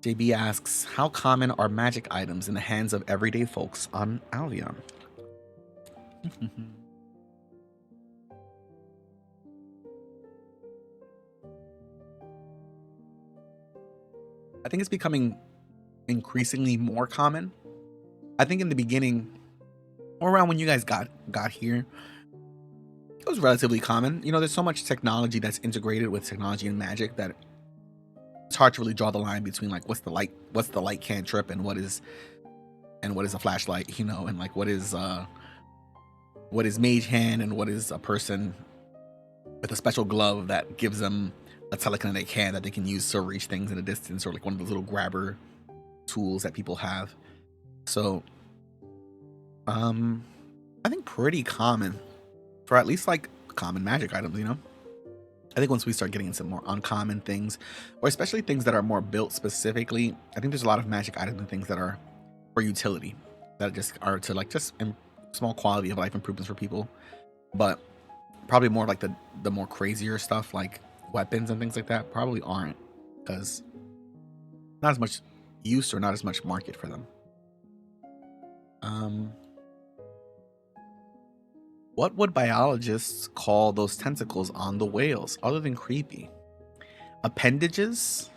JB asks, how common are magic items in the hands of everyday folks on Albion? I think it's becoming increasingly more common. I think in the beginning, or around when you guys got here, it was relatively common. You know, there's so much technology that's integrated with technology and magic that it's hard to really draw the line between like what's the light cantrip and what is a flashlight, you know, and like what is mage hand and what is a person with a special glove that gives them a telekinetic hand that they can use to reach things in a distance, or like one of those little grabber tools that people have. So I think pretty common for at least like common magic items, you know. I think once we start getting into more uncommon things, or especially things that are more built specifically, I think there's a lot of magic items and things that are for utility, that just are to like just small quality of life improvements for people. But probably more like the more crazier stuff like weapons and things like that probably aren't, because not as much use or not as much market for them. What would biologists call those tentacles on the whales other than creepy? Appendages?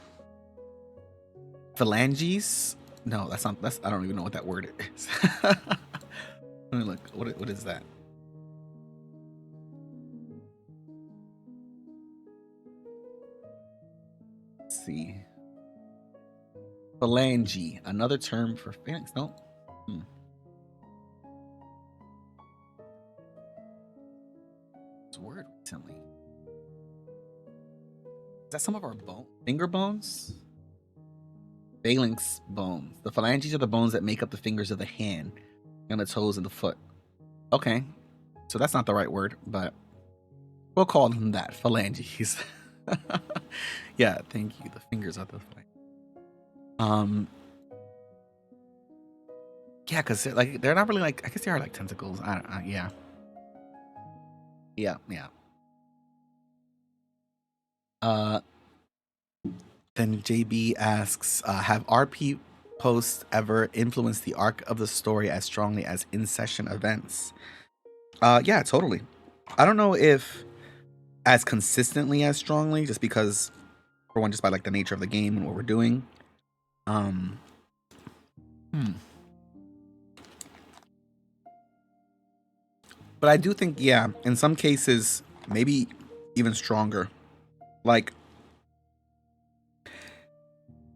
Phalanges? No, that's not. I don't even know what that word is. Let me look. What is that? Let's see. Phalange, another term for phalanx. No. It's a word recently. Is that some of our finger bones? Phalanx bones. The phalanges are the bones that make up the fingers of the hand and the toes and the foot. Okay, so that's not the right word, but we'll call them that. Phalanges. Yeah, thank you. The fingers are the phalanges. Yeah, because like they're not really like, I guess they are like tentacles. I don't. Yeah. Then JB asks, have RP posts ever influenced the arc of the story as strongly as in-session events? Yeah, totally. I don't know if as consistently as strongly, just because, for one, just by like the nature of the game and what we're doing. But I do think, yeah, in some cases, maybe even stronger. Like,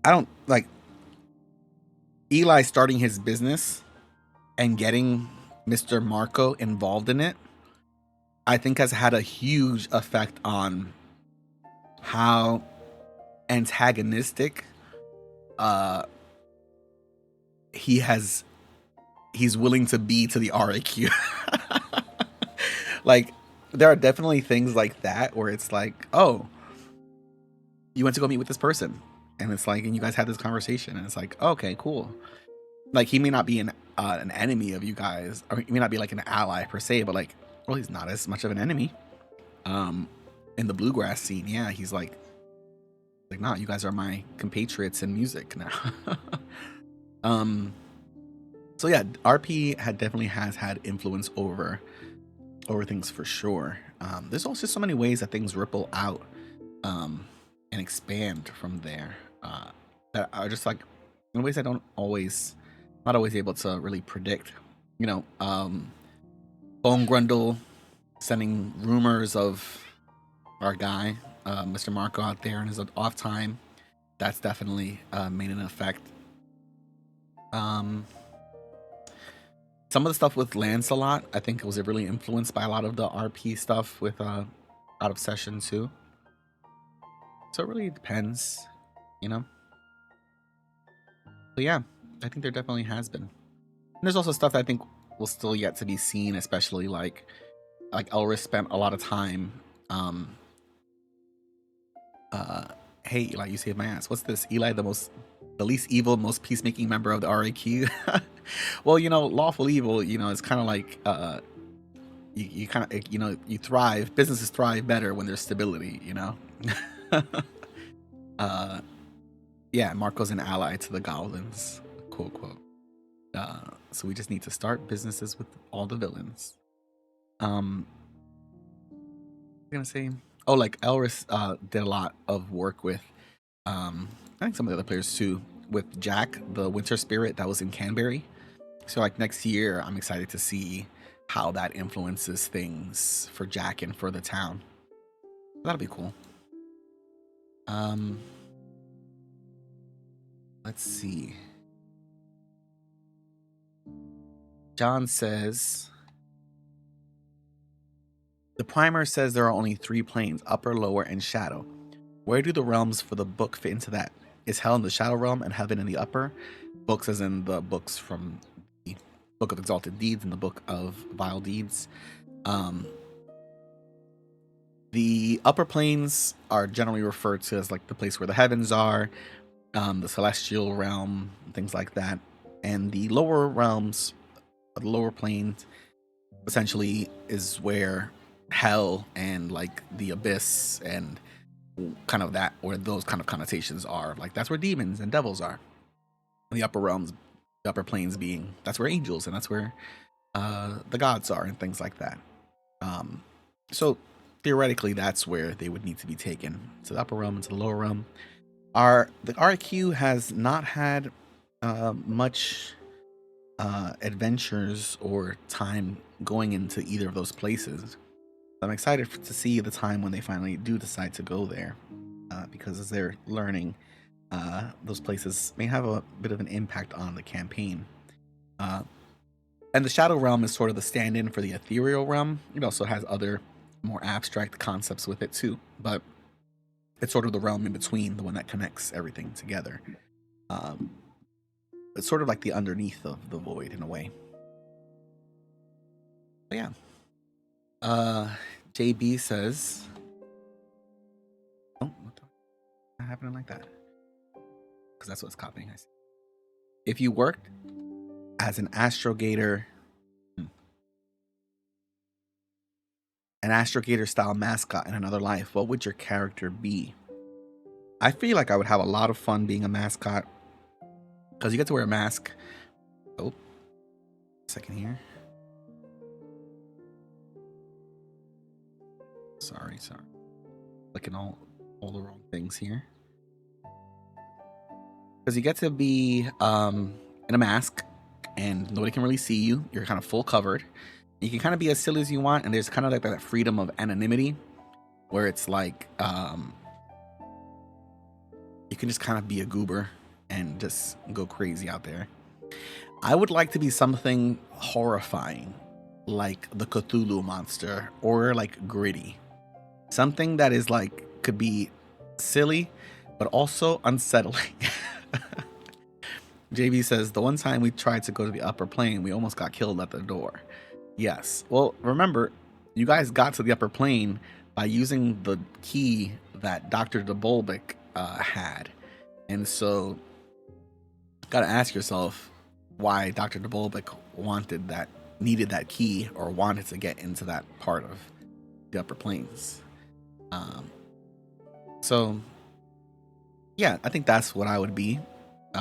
I don't like Eli starting his business and getting Mr. Marco involved in it, I think has had a huge effect on how antagonistic he's willing to be to the RAQ. Like, there are definitely things like that where it's like, oh, you went to go meet with this person, and it's like, and you guys had this conversation, and it's like, okay, cool. Like, he may not be an enemy of you guys, or he may not be like an ally per se, but like, well, he's not as much of an enemy. In the bluegrass scene, yeah, he's like, nah, you guys are my compatriots in music now. So yeah, RP definitely has had influence over things for sure. There's also so many ways that things ripple out and expand from there that are just like in ways I not always able to really predict. You know, Bone Grundle sending rumors of our guy, Mr. Marco, out there in his off time. That's definitely made an effect. Some of the stuff with Lancelot, I think it was really influenced by a lot of the RP stuff with out of session too. So it really depends, you know. But yeah, I think there definitely has been. And there's also stuff that I think will still yet to be seen, especially like Elris spent a lot of time. Hey Eli, you saved my ass. What's this? Eli, the least evil, most peacemaking member of the RAQ. Well, you know, lawful evil, you know, it's kind of like you kind of, you know, you thrive. Businesses thrive better when there's stability. You know. uh, yeah, Marco's an ally to the goblins, quote quote. So we just need to start businesses with all the villains. I'm gonna say, oh, like Elris did a lot of work with, I think some of the other players too, with Jack, the Winter Spirit that was in Canberry. So like next year, I'm excited to see how that influences things for Jack and for the town. That'll be cool. Um, let's see. John says the primer says there are only 3 planes: upper, lower, and shadow. Where do the realms for the book fit into that? Is hell in the shadow realm and heaven in the upper? Books as in the books from the Book of Exalted Deeds and the Book of Vile Deeds. The upper planes are generally referred to as like the place where the heavens are, the celestial realm, things like that. And the lower realms, the lower planes, essentially is where hell and like the abyss and kind of that, or those kind of connotations are. Like that's where demons and devils are. The upper realms, the upper planes being, that's where angels and that's where the gods are and things like that. So theoretically, that's where they would need to be taken, to the upper realm and to the lower realm. The RQ has not had much adventures or time going into either of those places. I'm excited to see the time when they finally do decide to go there, because as they're learning, those places may have a bit of an impact on the campaign. And the Shadow Realm is sort of the stand-in for the Ethereal Realm. It also has other more abstract concepts with it too, but it's sort of the realm in between, the one that connects everything together. It's sort of like the underneath of the void in a way. But yeah. JB says, oh, what's happening like that? Because that's what's copying. I see. If you worked as an astrogator, an astrogator style mascot in another life, what would your character be? I feel like I would have a lot of fun being a mascot, because you get to wear a mask. Oh, second here. Sorry. Clicking all the wrong things here. Because you get to be in a mask and nobody can really see you. You're kind of full covered. You can kind of be as silly as you want, and there's kind of like that freedom of anonymity where it's like you can just kind of be a goober and just go crazy out there. I would like to be something horrifying, like the Cthulhu monster, or like gritty. Something that is like, could be silly, but also unsettling. JB says, the one time we tried to go to the upper plane, we almost got killed at the door. Yes. Well, remember, you guys got to the upper plane by using the key that Dr. DeBolbic had. And so, gotta ask yourself why Dr. DeBolbic needed that key, or wanted to get into that part of the upper planes. So, yeah, I think that's what I would be.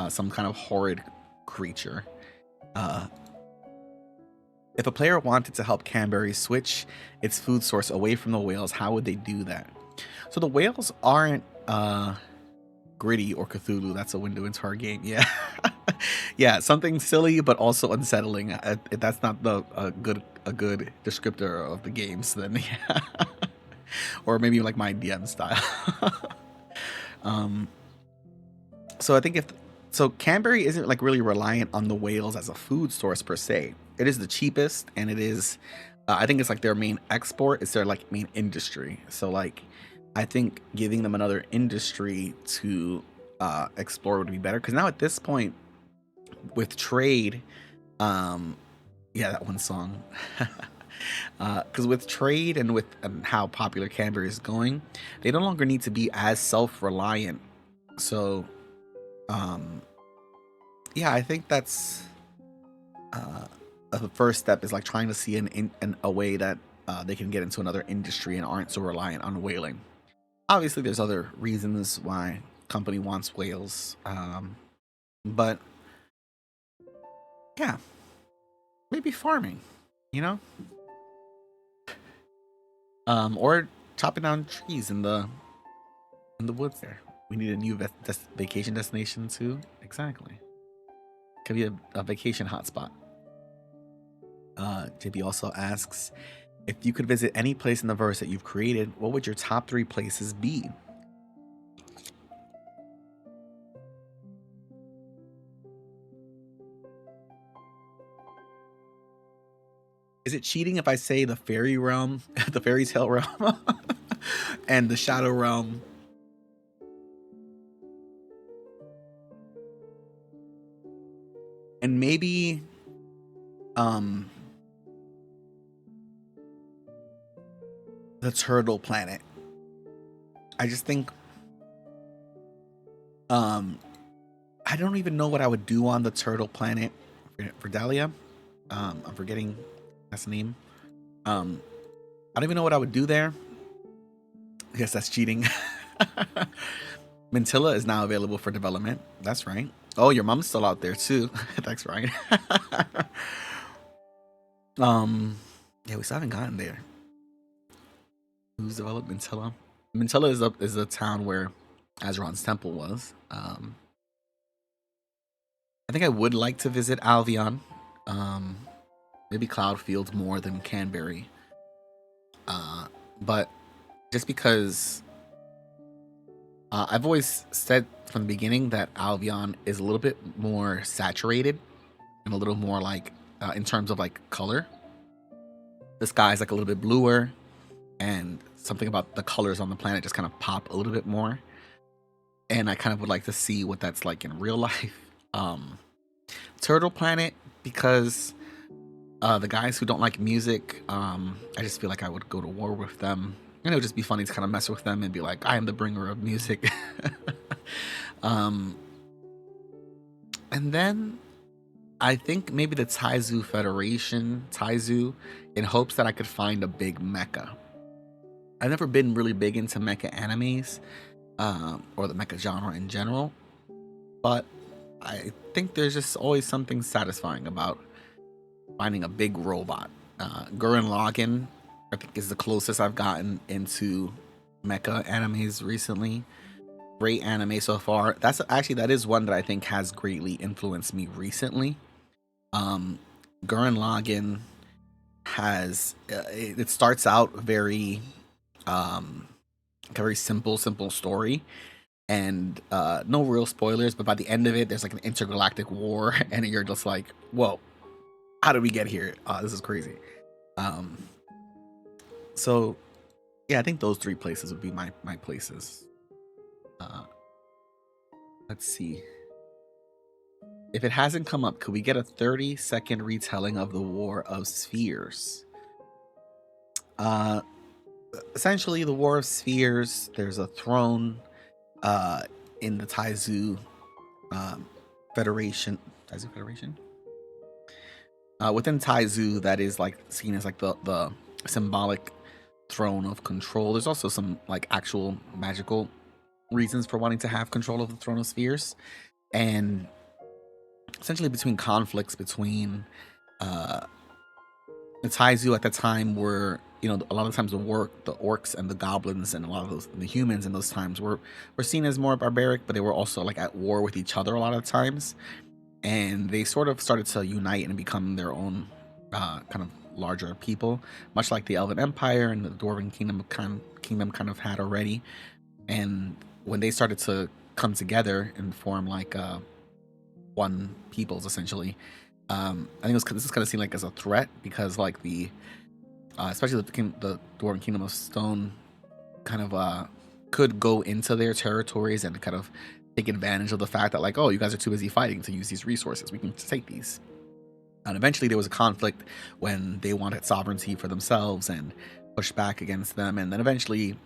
Some kind of horrid creature. If a player wanted to help Canberry switch its food source away from the whales, how would they do that? So the whales aren't gritty or Cthulhu. That's a window into our game. Yeah. Yeah, something silly but also unsettling. That's not a good descriptor of the games then. Yeah. Or maybe like my DM style. So I think Canberry isn't like really reliant on the whales as a food source per se. It is the cheapest, and it is, I think it's like their main export. It's their like main industry. So like, I think giving them another industry to explore would be better. Because now at this point, with trade, yeah, that one song. Because with trade and with how popular Canberry is going, they no longer need to be as self-reliant. So, yeah, I think that's the first step is like trying to see a way that they can get into another industry and aren't so reliant on whaling. Obviously, there's other reasons why company wants whales, but yeah, maybe farming, you know, or chopping down trees in the woods. There, we need a new vacation destination too. Exactly, could be a vacation hotspot. JB also asks, if you could visit any place in the verse that you've created, what would your top 3 places be? Is it cheating if I say the fairy realm, the fairy tale realm, and the shadow realm? And maybe um the turtle planet. I just think I don't even know what I would do on the turtle planet for Dahlia. I'm forgetting that's the name. I don't even know what I would do there. I guess that's cheating. Mintilla is now available for development. That's right. Oh, your mom's still out there too. That's right. Yeah, we still haven't gotten there. Who's developed Mintilla? Mintilla is a town where Azeron's temple was. I think I would like to visit Albion. Maybe Cloudfield more than Canberry. But just because I've always said from the beginning that Albion is a little bit more saturated and a little more like in terms of like color. The sky is like a little bit bluer, and something about the colors on the planet just kind of pop a little bit more. And I kind of would like to see what that's like in real life. Turtle Planet, because the guys who don't like music, I just feel like I would go to war with them. And it would just be funny to kind of mess with them and be like, I am the bringer of music. And then I think maybe the Taizu Federation, Taizu, in hopes that I could find a big mecha. I've never been really big into mecha animes, or the mecha genre in general, but I think there's just always something satisfying about finding a big robot. Gurren Lagann, I think, is the closest I've gotten into mecha animes recently. Great anime so far. That is one that I think has greatly influenced me recently. Gurren Lagann has it starts out very a very simple story, and no real spoilers, but by the end of it there's like an intergalactic war and you're just like, whoa, how did we get here? This is crazy. So yeah, I think those 3 places would be my places. Let's see. If it hasn't come up, could we get a 30-second retelling of the War of Spheres? Essentially, the War of Spheres, there's a throne in the Taizu Federation. Taizu Federation? Within Taizu, that is like seen as like the symbolic throne of control. There's also some like actual magical reasons for wanting to have control of the Throne of Spheres, and essentially between conflicts between the Taizu at the time were, you know, a lot of times the orcs and the goblins and a lot of the humans in those times were seen as more barbaric, but they were also like at war with each other a lot of times, and they sort of started to unite and become their own kind of larger people, much like the Elven Empire and the Dwarven Kingdom kind of had already. And when they started to come together and form like one peoples, essentially, I think this is kind of seen like as a threat, because like the especially the Dwarven Kingdom of Stone kind of could go into their territories and kind of take advantage of the fact that like, oh, you guys are too busy fighting to use these resources, we can take these. And eventually there was a conflict when they wanted sovereignty for themselves and pushed back against them, and then eventually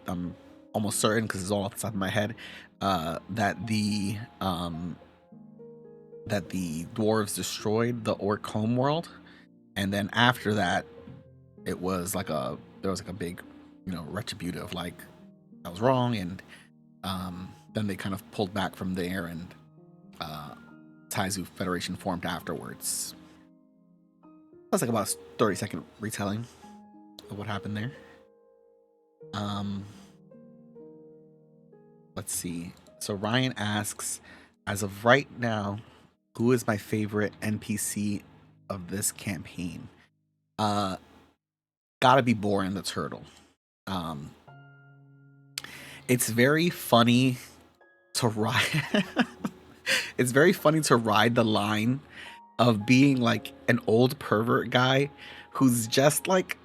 I'm almost certain, because it's all off the top of my head, that the dwarves destroyed the orc homeworld, And then after that, it was like there was like a big, retributive, like I was wrong, and then they kind of pulled back from there, and Taizu Federation formed afterwards. That's like about a 30-second retelling of what happened there. Let's see. So Ryan asks, as of right now, who is my favorite NPC of this campaign? Gotta be Borin the Turtle. It's very funny to ride. It's very funny to ride the line of being like an old pervert guy who's just like,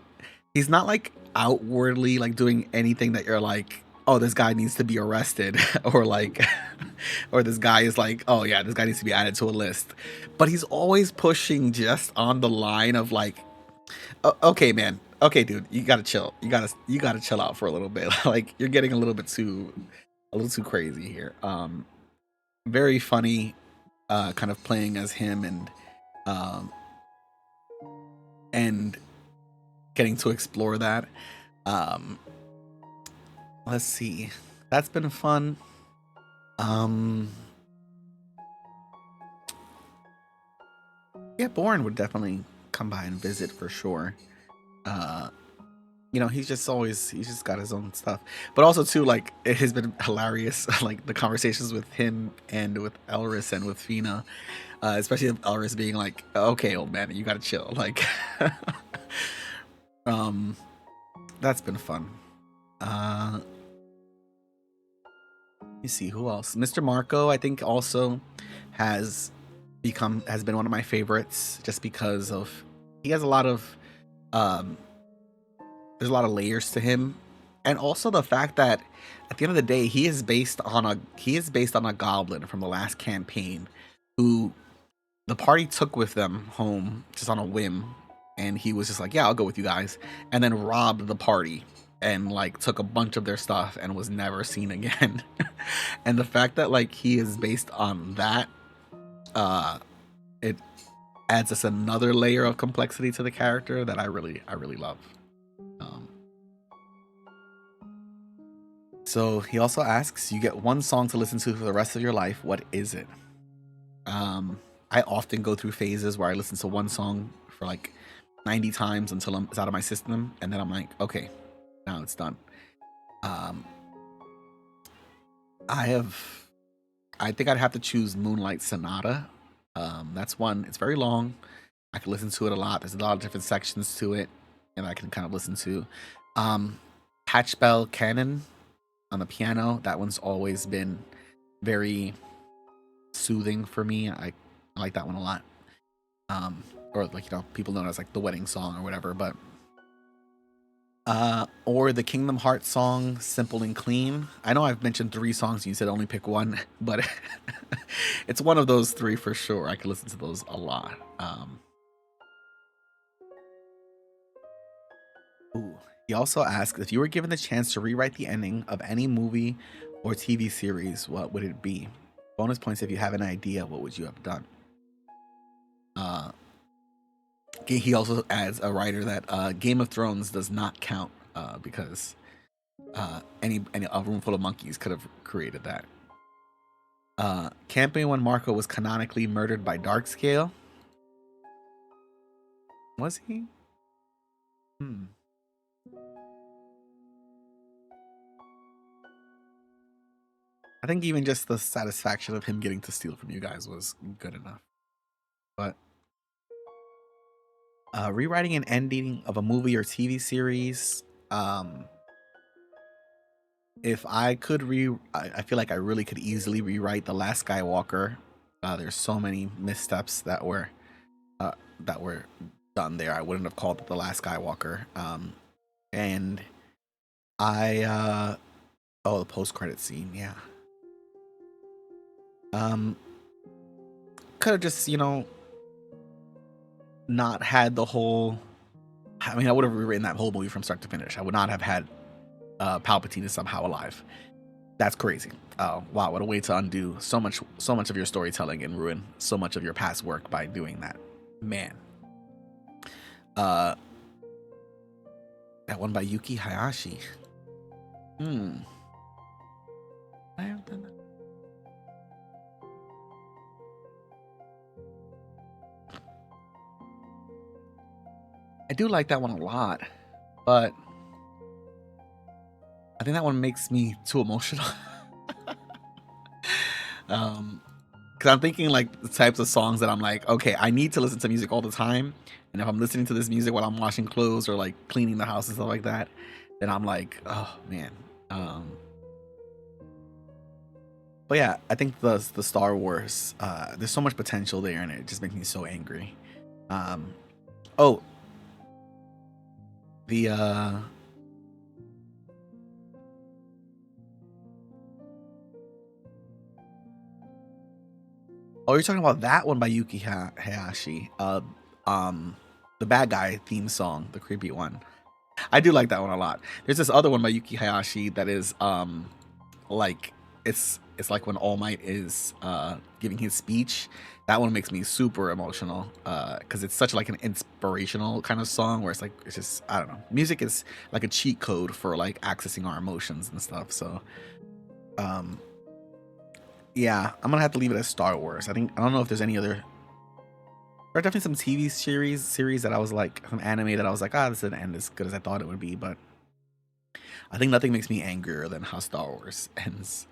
he's not like outwardly like doing anything that you're like, oh, this guy needs to be arrested, or like, or this guy is like, oh yeah, this guy needs to be added to a list. But he's always pushing just on the line of like, okay, man, okay, dude, you gotta chill. You gotta chill out for a little bit. Like you're getting a little too crazy here. Very funny, kind of playing as him and getting to explore that. Let's see. That's been fun. Yeah, Bourne would definitely come by and visit for sure. He's just got his own stuff. But also too, like, it has been hilarious, like the conversations with him and with Elris and with Fina. Especially Elris being like, okay, old man, you gotta chill. Like that's been fun. Let me see who else. Mr. Marco, I think, also has been one of my favorites just because of he has a lot of there's a lot of layers to him, and also the fact that at the end of the day he is based on a goblin from the last campaign who the party took with them home just on a whim, and he was just like, yeah, I'll go with you guys, and then robbed the party and like took a bunch of their stuff and was never seen again. And the fact that like he is based on that, it adds us another layer of complexity to the character that I really love. So he also asks, you get one song to listen to for the rest of your life, what is it? I often go through phases where I listen to one song for like 90 times until it's out of my system, and then I'm like, okay, now it's done. I think I'd have to choose Moonlight Sonata. That's one. It's very long. I can listen to it a lot. There's a lot of different sections to it, and I can kind of listen to. Hatchbell Canon on the piano. That one's always been very soothing for me. I like that one a lot. Or like, people know it as like the wedding song or whatever, but or the Kingdom Hearts song Simple and Clean. I know I've mentioned 3 songs and you said only pick one, but it's one of those 3 for sure. I could listen to those a lot. He also asks, if you were given the chance to rewrite the ending of any movie or TV series, what would it be? Bonus points if you have an idea. What would you have done? He also adds a writer that Game of Thrones does not count because a room full of monkeys could have created that. Camping when Marco was canonically murdered by Darkscale. Was he? I think even just the satisfaction of him getting to steal from you guys was good enough. But rewriting an ending of a movie or TV series, if I could I feel like I really could easily rewrite The Last Skywalker. There's so many missteps that were done there. I wouldn't have called it The Last Skywalker. And the post-credit scene, yeah. Could have just, not had the whole. I mean, I would have rewritten that whole movie from start to finish. I would not have had Palpatine is somehow alive. That's crazy. Wow, what a way to undo so much of your storytelling and ruin so much of your past work by doing that. Man. Uh, that one by Yuki Hayashi. I haven't done that. I do like that one a lot, but I think that one makes me too emotional. Because I'm thinking like the types of songs that I'm like, okay, I need to listen to music all the time, and if I'm listening to this music while I'm washing clothes or like cleaning the house and stuff like that, then I'm like, oh man. But yeah, I think the Star Wars, there's so much potential there, and it just makes me so angry. Oh, the oh, you're talking about that one by Yuki Hayashi. The bad guy theme song, the creepy one. I do like that one a lot. There's this other one by Yuki Hayashi that is like it's like when All Might is giving his speech. That one makes me super emotional because it's such like an inspirational kind of song where it's just, I don't know. Music is like a cheat code for like accessing our emotions and stuff. So um yeah, I'm gonna have to leave it as Star Wars. I don't know if there's any other. There are definitely some TV series that I was like, some anime that I was like, this didn't end as good as I thought it would be, but I think nothing makes me angrier than how Star Wars ends.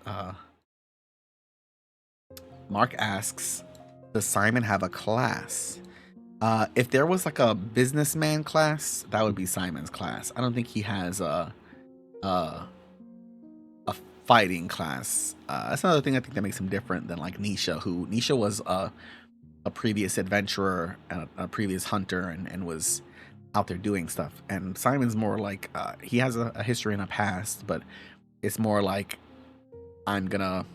Mark asks, does Simon have a class? If there was like a businessman class, that would be Simon's class. I don't think he has a fighting class. That's another thing I think that makes him different than like Nisha, who Nisha was a previous adventurer and a previous hunter and was out there doing stuff. And Simon's more like he has a history and a past, but it's more like I'm gonna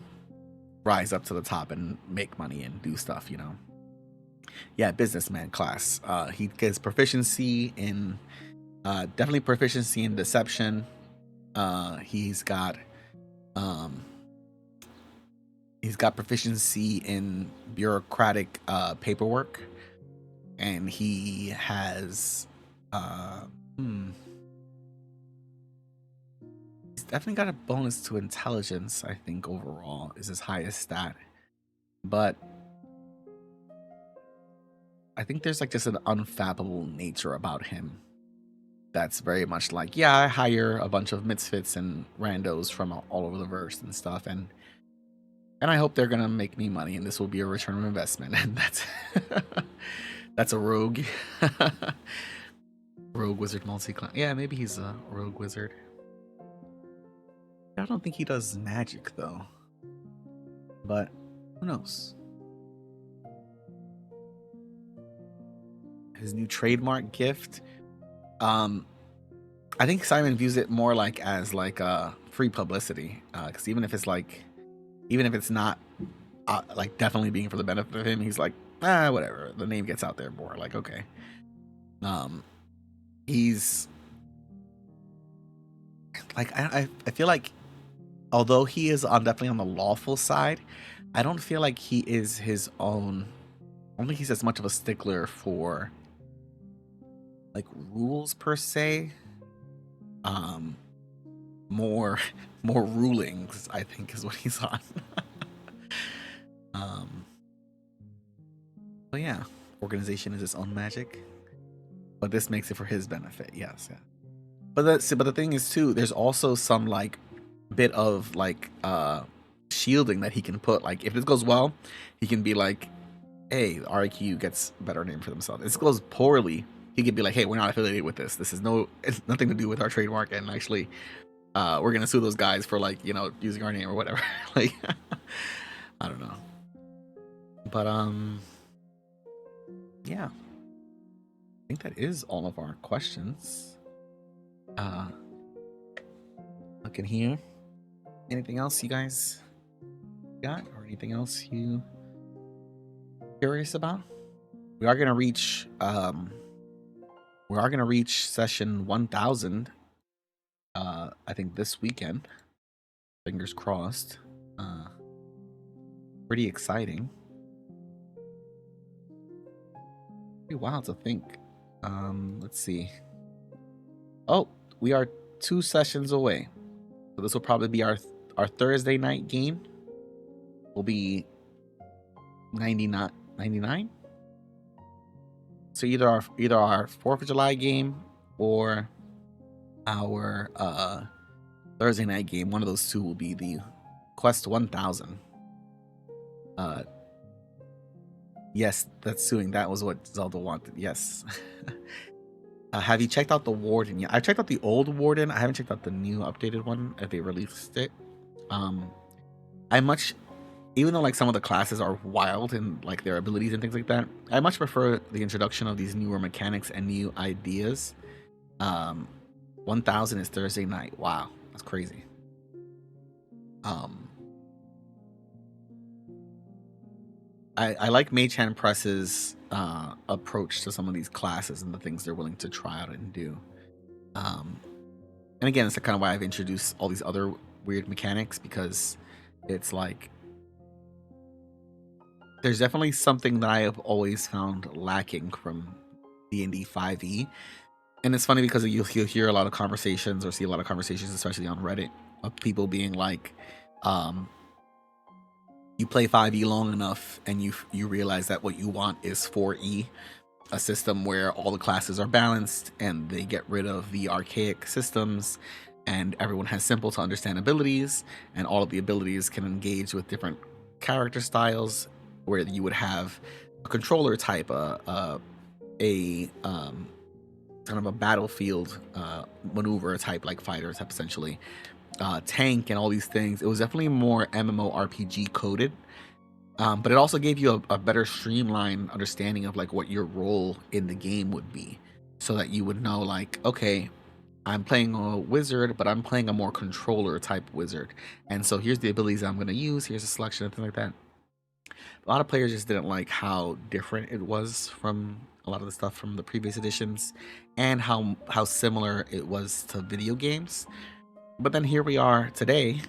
rise up to the top and make money and do stuff, you know. Yeah, businessman class. He gets proficiency in definitely proficiency in deception. He's got um proficiency in bureaucratic paperwork, and he has uh hmm, he's definitely got a bonus to intelligence. I think overall is his highest stat, but I think there's like just an unfathomable nature about him that's very much like, yeah, I hire a bunch of misfits and randos from all over the verse and stuff, and I hope they're gonna make me money, and this will be a return of investment. And that's a rogue, rogue wizard multi-class. Yeah, maybe he's a rogue wizard. I don't think he does magic though, but who knows? His new trademark gift. I think Simon views it more like as like free publicity, because even if it's not like definitely being for the benefit of him, he's like, whatever. The name gets out there more. Like, okay. He's like, I feel like although he is definitely on the lawful side, I don't feel like he is his own. I don't think he's as much of a stickler for like rules per se. More more rulings, I think, is what he's on. But yeah, organization is its own magic, but this makes it for his benefit. Yes, yeah. But the thing is too, there's also some like bit of like shielding that he can put. Like if this goes well, he can be like, hey, RIQ gets a better name for themselves. If this goes poorly, he could be like, hey, we're not affiliated with this. This is it's nothing to do with our trademark, and actually we're gonna sue those guys for like, you know, using our name or whatever. Like I don't know. But yeah. I think that is all of our questions. Looking here. Anything else you guys got, or anything else you curious about? We are gonna reach session 1000 I think this weekend. Fingers crossed. Pretty exciting. Pretty wild to think Let's see. Oh, we are 2 sessions away. So this will probably be our Thursday night game. Will be 99. 99? So either our 4th of July game or our Thursday night game. One of those two will be the Quest 1000. Yes, that's suing. That was what Zelda wanted. Yes. Have you checked out the Warden yet? I checked out the old Warden. I haven't checked out the new updated one if they released it. I much, even though like some of the classes are wild and like their abilities and things like that, I much prefer the introduction of these newer mechanics and new ideas. 1000 is Thursday night. Wow, that's crazy. I like Mage Hand Press's approach to some of these classes and the things they're willing to try out and do. And again, it's kind of why I've introduced all these other weird mechanics, because it's like there's definitely something that I have always found lacking from D&D 5e. And it's funny because you'll hear a lot of conversations or see a lot of conversations, especially on Reddit, of people being like, you play 5e long enough and you realize that what you want is 4e, a system where all the classes are balanced and they get rid of the archaic systems and everyone has simple to understand abilities, and all of the abilities can engage with different character styles, where you would have a controller type, a kind of a battlefield maneuver type, like fighter type essentially, tank, and all these things. It was definitely more MMORPG coded, but it also gave you a better streamlined understanding of like what your role in the game would be, so that you would know like, okay, I'm playing a wizard, but I'm playing a more controller type wizard, and so here's the abilities I'm going to use, here's a selection and things like that. A lot of players just didn't like how different it was from a lot of the stuff from the previous editions, and how similar it was to video games. But then here we are today.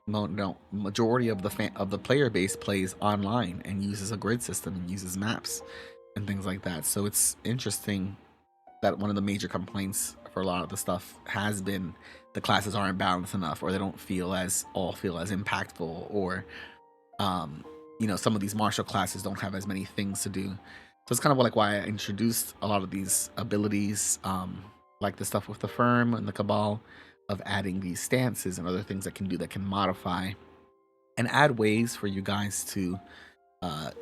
No, majority of the player base plays online and uses a grid system and uses maps and things like that. So it's interesting that one of the major complaints for a lot of the stuff has been the classes aren't balanced enough, or they don't feel as impactful, or some of these martial classes don't have as many things to do. So it's kind of like why I introduced a lot of these abilities, like the stuff with the Firm and the Cabal, of adding these stances and other things that can modify and add ways for you guys to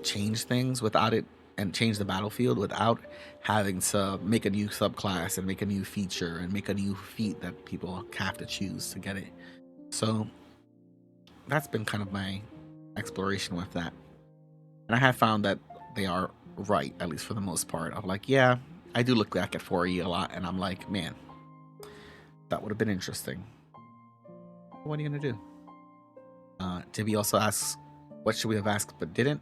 change things without it, and change the battlefield without having to make a new subclass and make a new feature and make a new feat that people have to choose to get it. So that's been kind of my exploration with that. And I have found that they are right, at least for the most part. Of like, yeah, I do look back at 4E a lot, and I'm like, man, that would have been interesting. What are you gonna do? Tibby also asks, what should we have asked but didn't?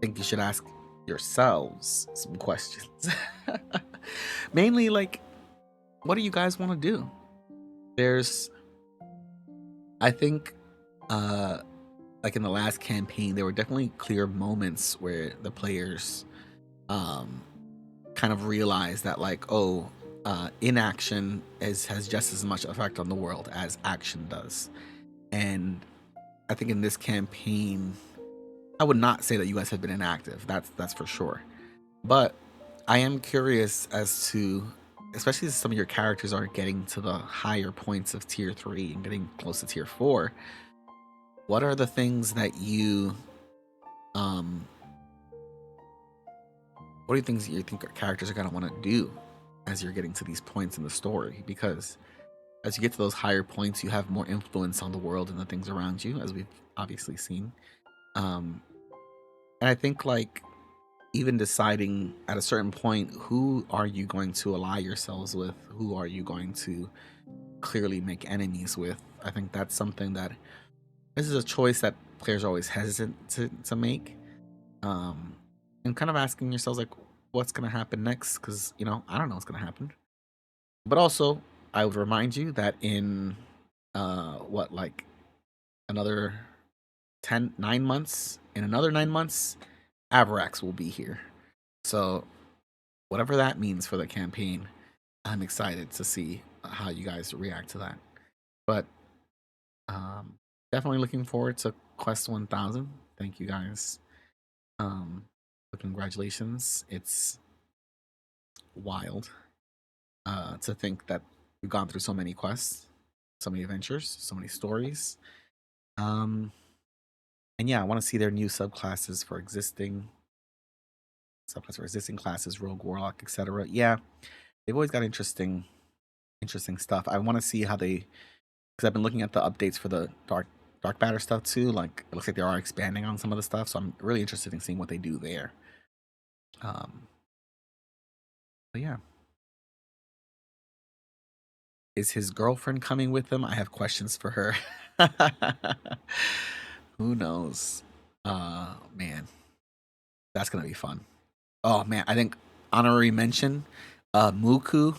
I think you should ask yourselves some questions. Mainly, like, what do you guys want to do? I think, like in the last campaign, there were definitely clear moments where the players kind of realized that, like, oh, inaction has just as much effect on the world as action does. And I think in this campaign, I would not say that you guys have been inactive. That's for sure. But I am curious as to, especially as some of your characters are getting to the higher points of tier 3 and getting close to tier 4, what are the things that you what are the things that you think our characters are going to want to do as you're getting to these points in the story? Because as you get to those higher points, you have more influence on the world and the things around you, as we've obviously seen. And I think, like, even deciding at a certain point, who are you going to ally yourselves with? Who are you going to clearly make enemies with? I think that's something that, this is a choice that players are always hesitant to make. And kind of asking yourselves, like, what's going to happen next? Because, I don't know what's going to happen. But also, I would remind you that in, like another 9 months, in another 9 months, Avarax will be here. So whatever that means for the campaign, I'm excited to see how you guys react to that. But um, definitely looking forward to Quest 1000. Thank you guys. Congratulations. It's wild to think that we've gone through so many quests, so many adventures, so many stories. Um, and yeah, I want to see their new subclasses for existing classes, rogue, warlock, etc. Yeah, they've always got interesting stuff. I want to see how they, because I've been looking at the updates for the dark matter stuff too. Like it looks like they are expanding on some of the stuff, so I'm really interested in seeing what they do there. But yeah, is his girlfriend coming with him? I have questions for her. Who knows? Man, that's gonna be fun. Oh man, I think honorary mention, Muku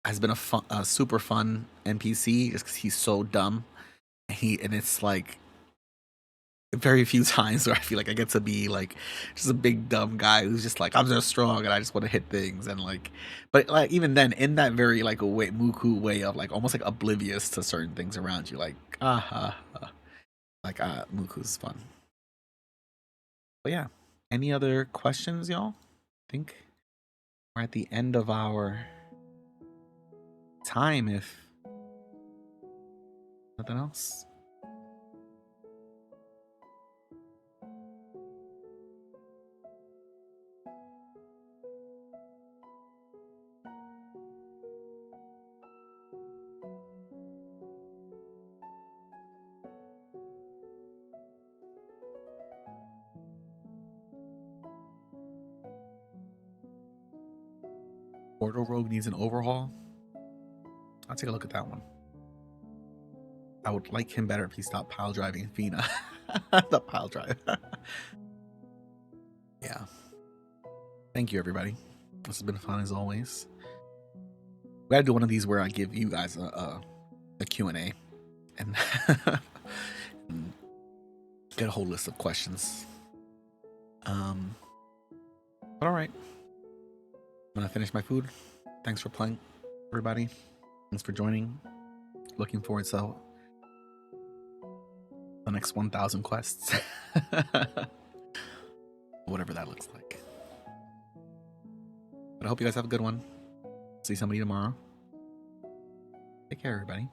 has been a super fun NPC just because he's so dumb. And it's like very few times where I feel like I get to be like just a big dumb guy who's just like I'm just strong and I just want to hit things and like, but like even then in that very like a way Muku way of like almost like oblivious to certain things around you, like like Muku's fun. But yeah, any other questions, y'all? I think we're at the end of our time. If nothing else. Portal Rogue needs an overhaul. I'll take a look at that one. I would like him better if he stopped pile driving Fina. The pile drive. Yeah. Thank you, everybody. This has been fun as always. We gotta do one of these where I give you guys a Q&A and, and get a whole list of questions. But all right. I'm gonna finish my food. Thanks for playing, everybody. Thanks for joining. Looking forward to the next 1,000 quests. Whatever that looks like. But I hope you guys have a good one. See somebody tomorrow. Take care, everybody.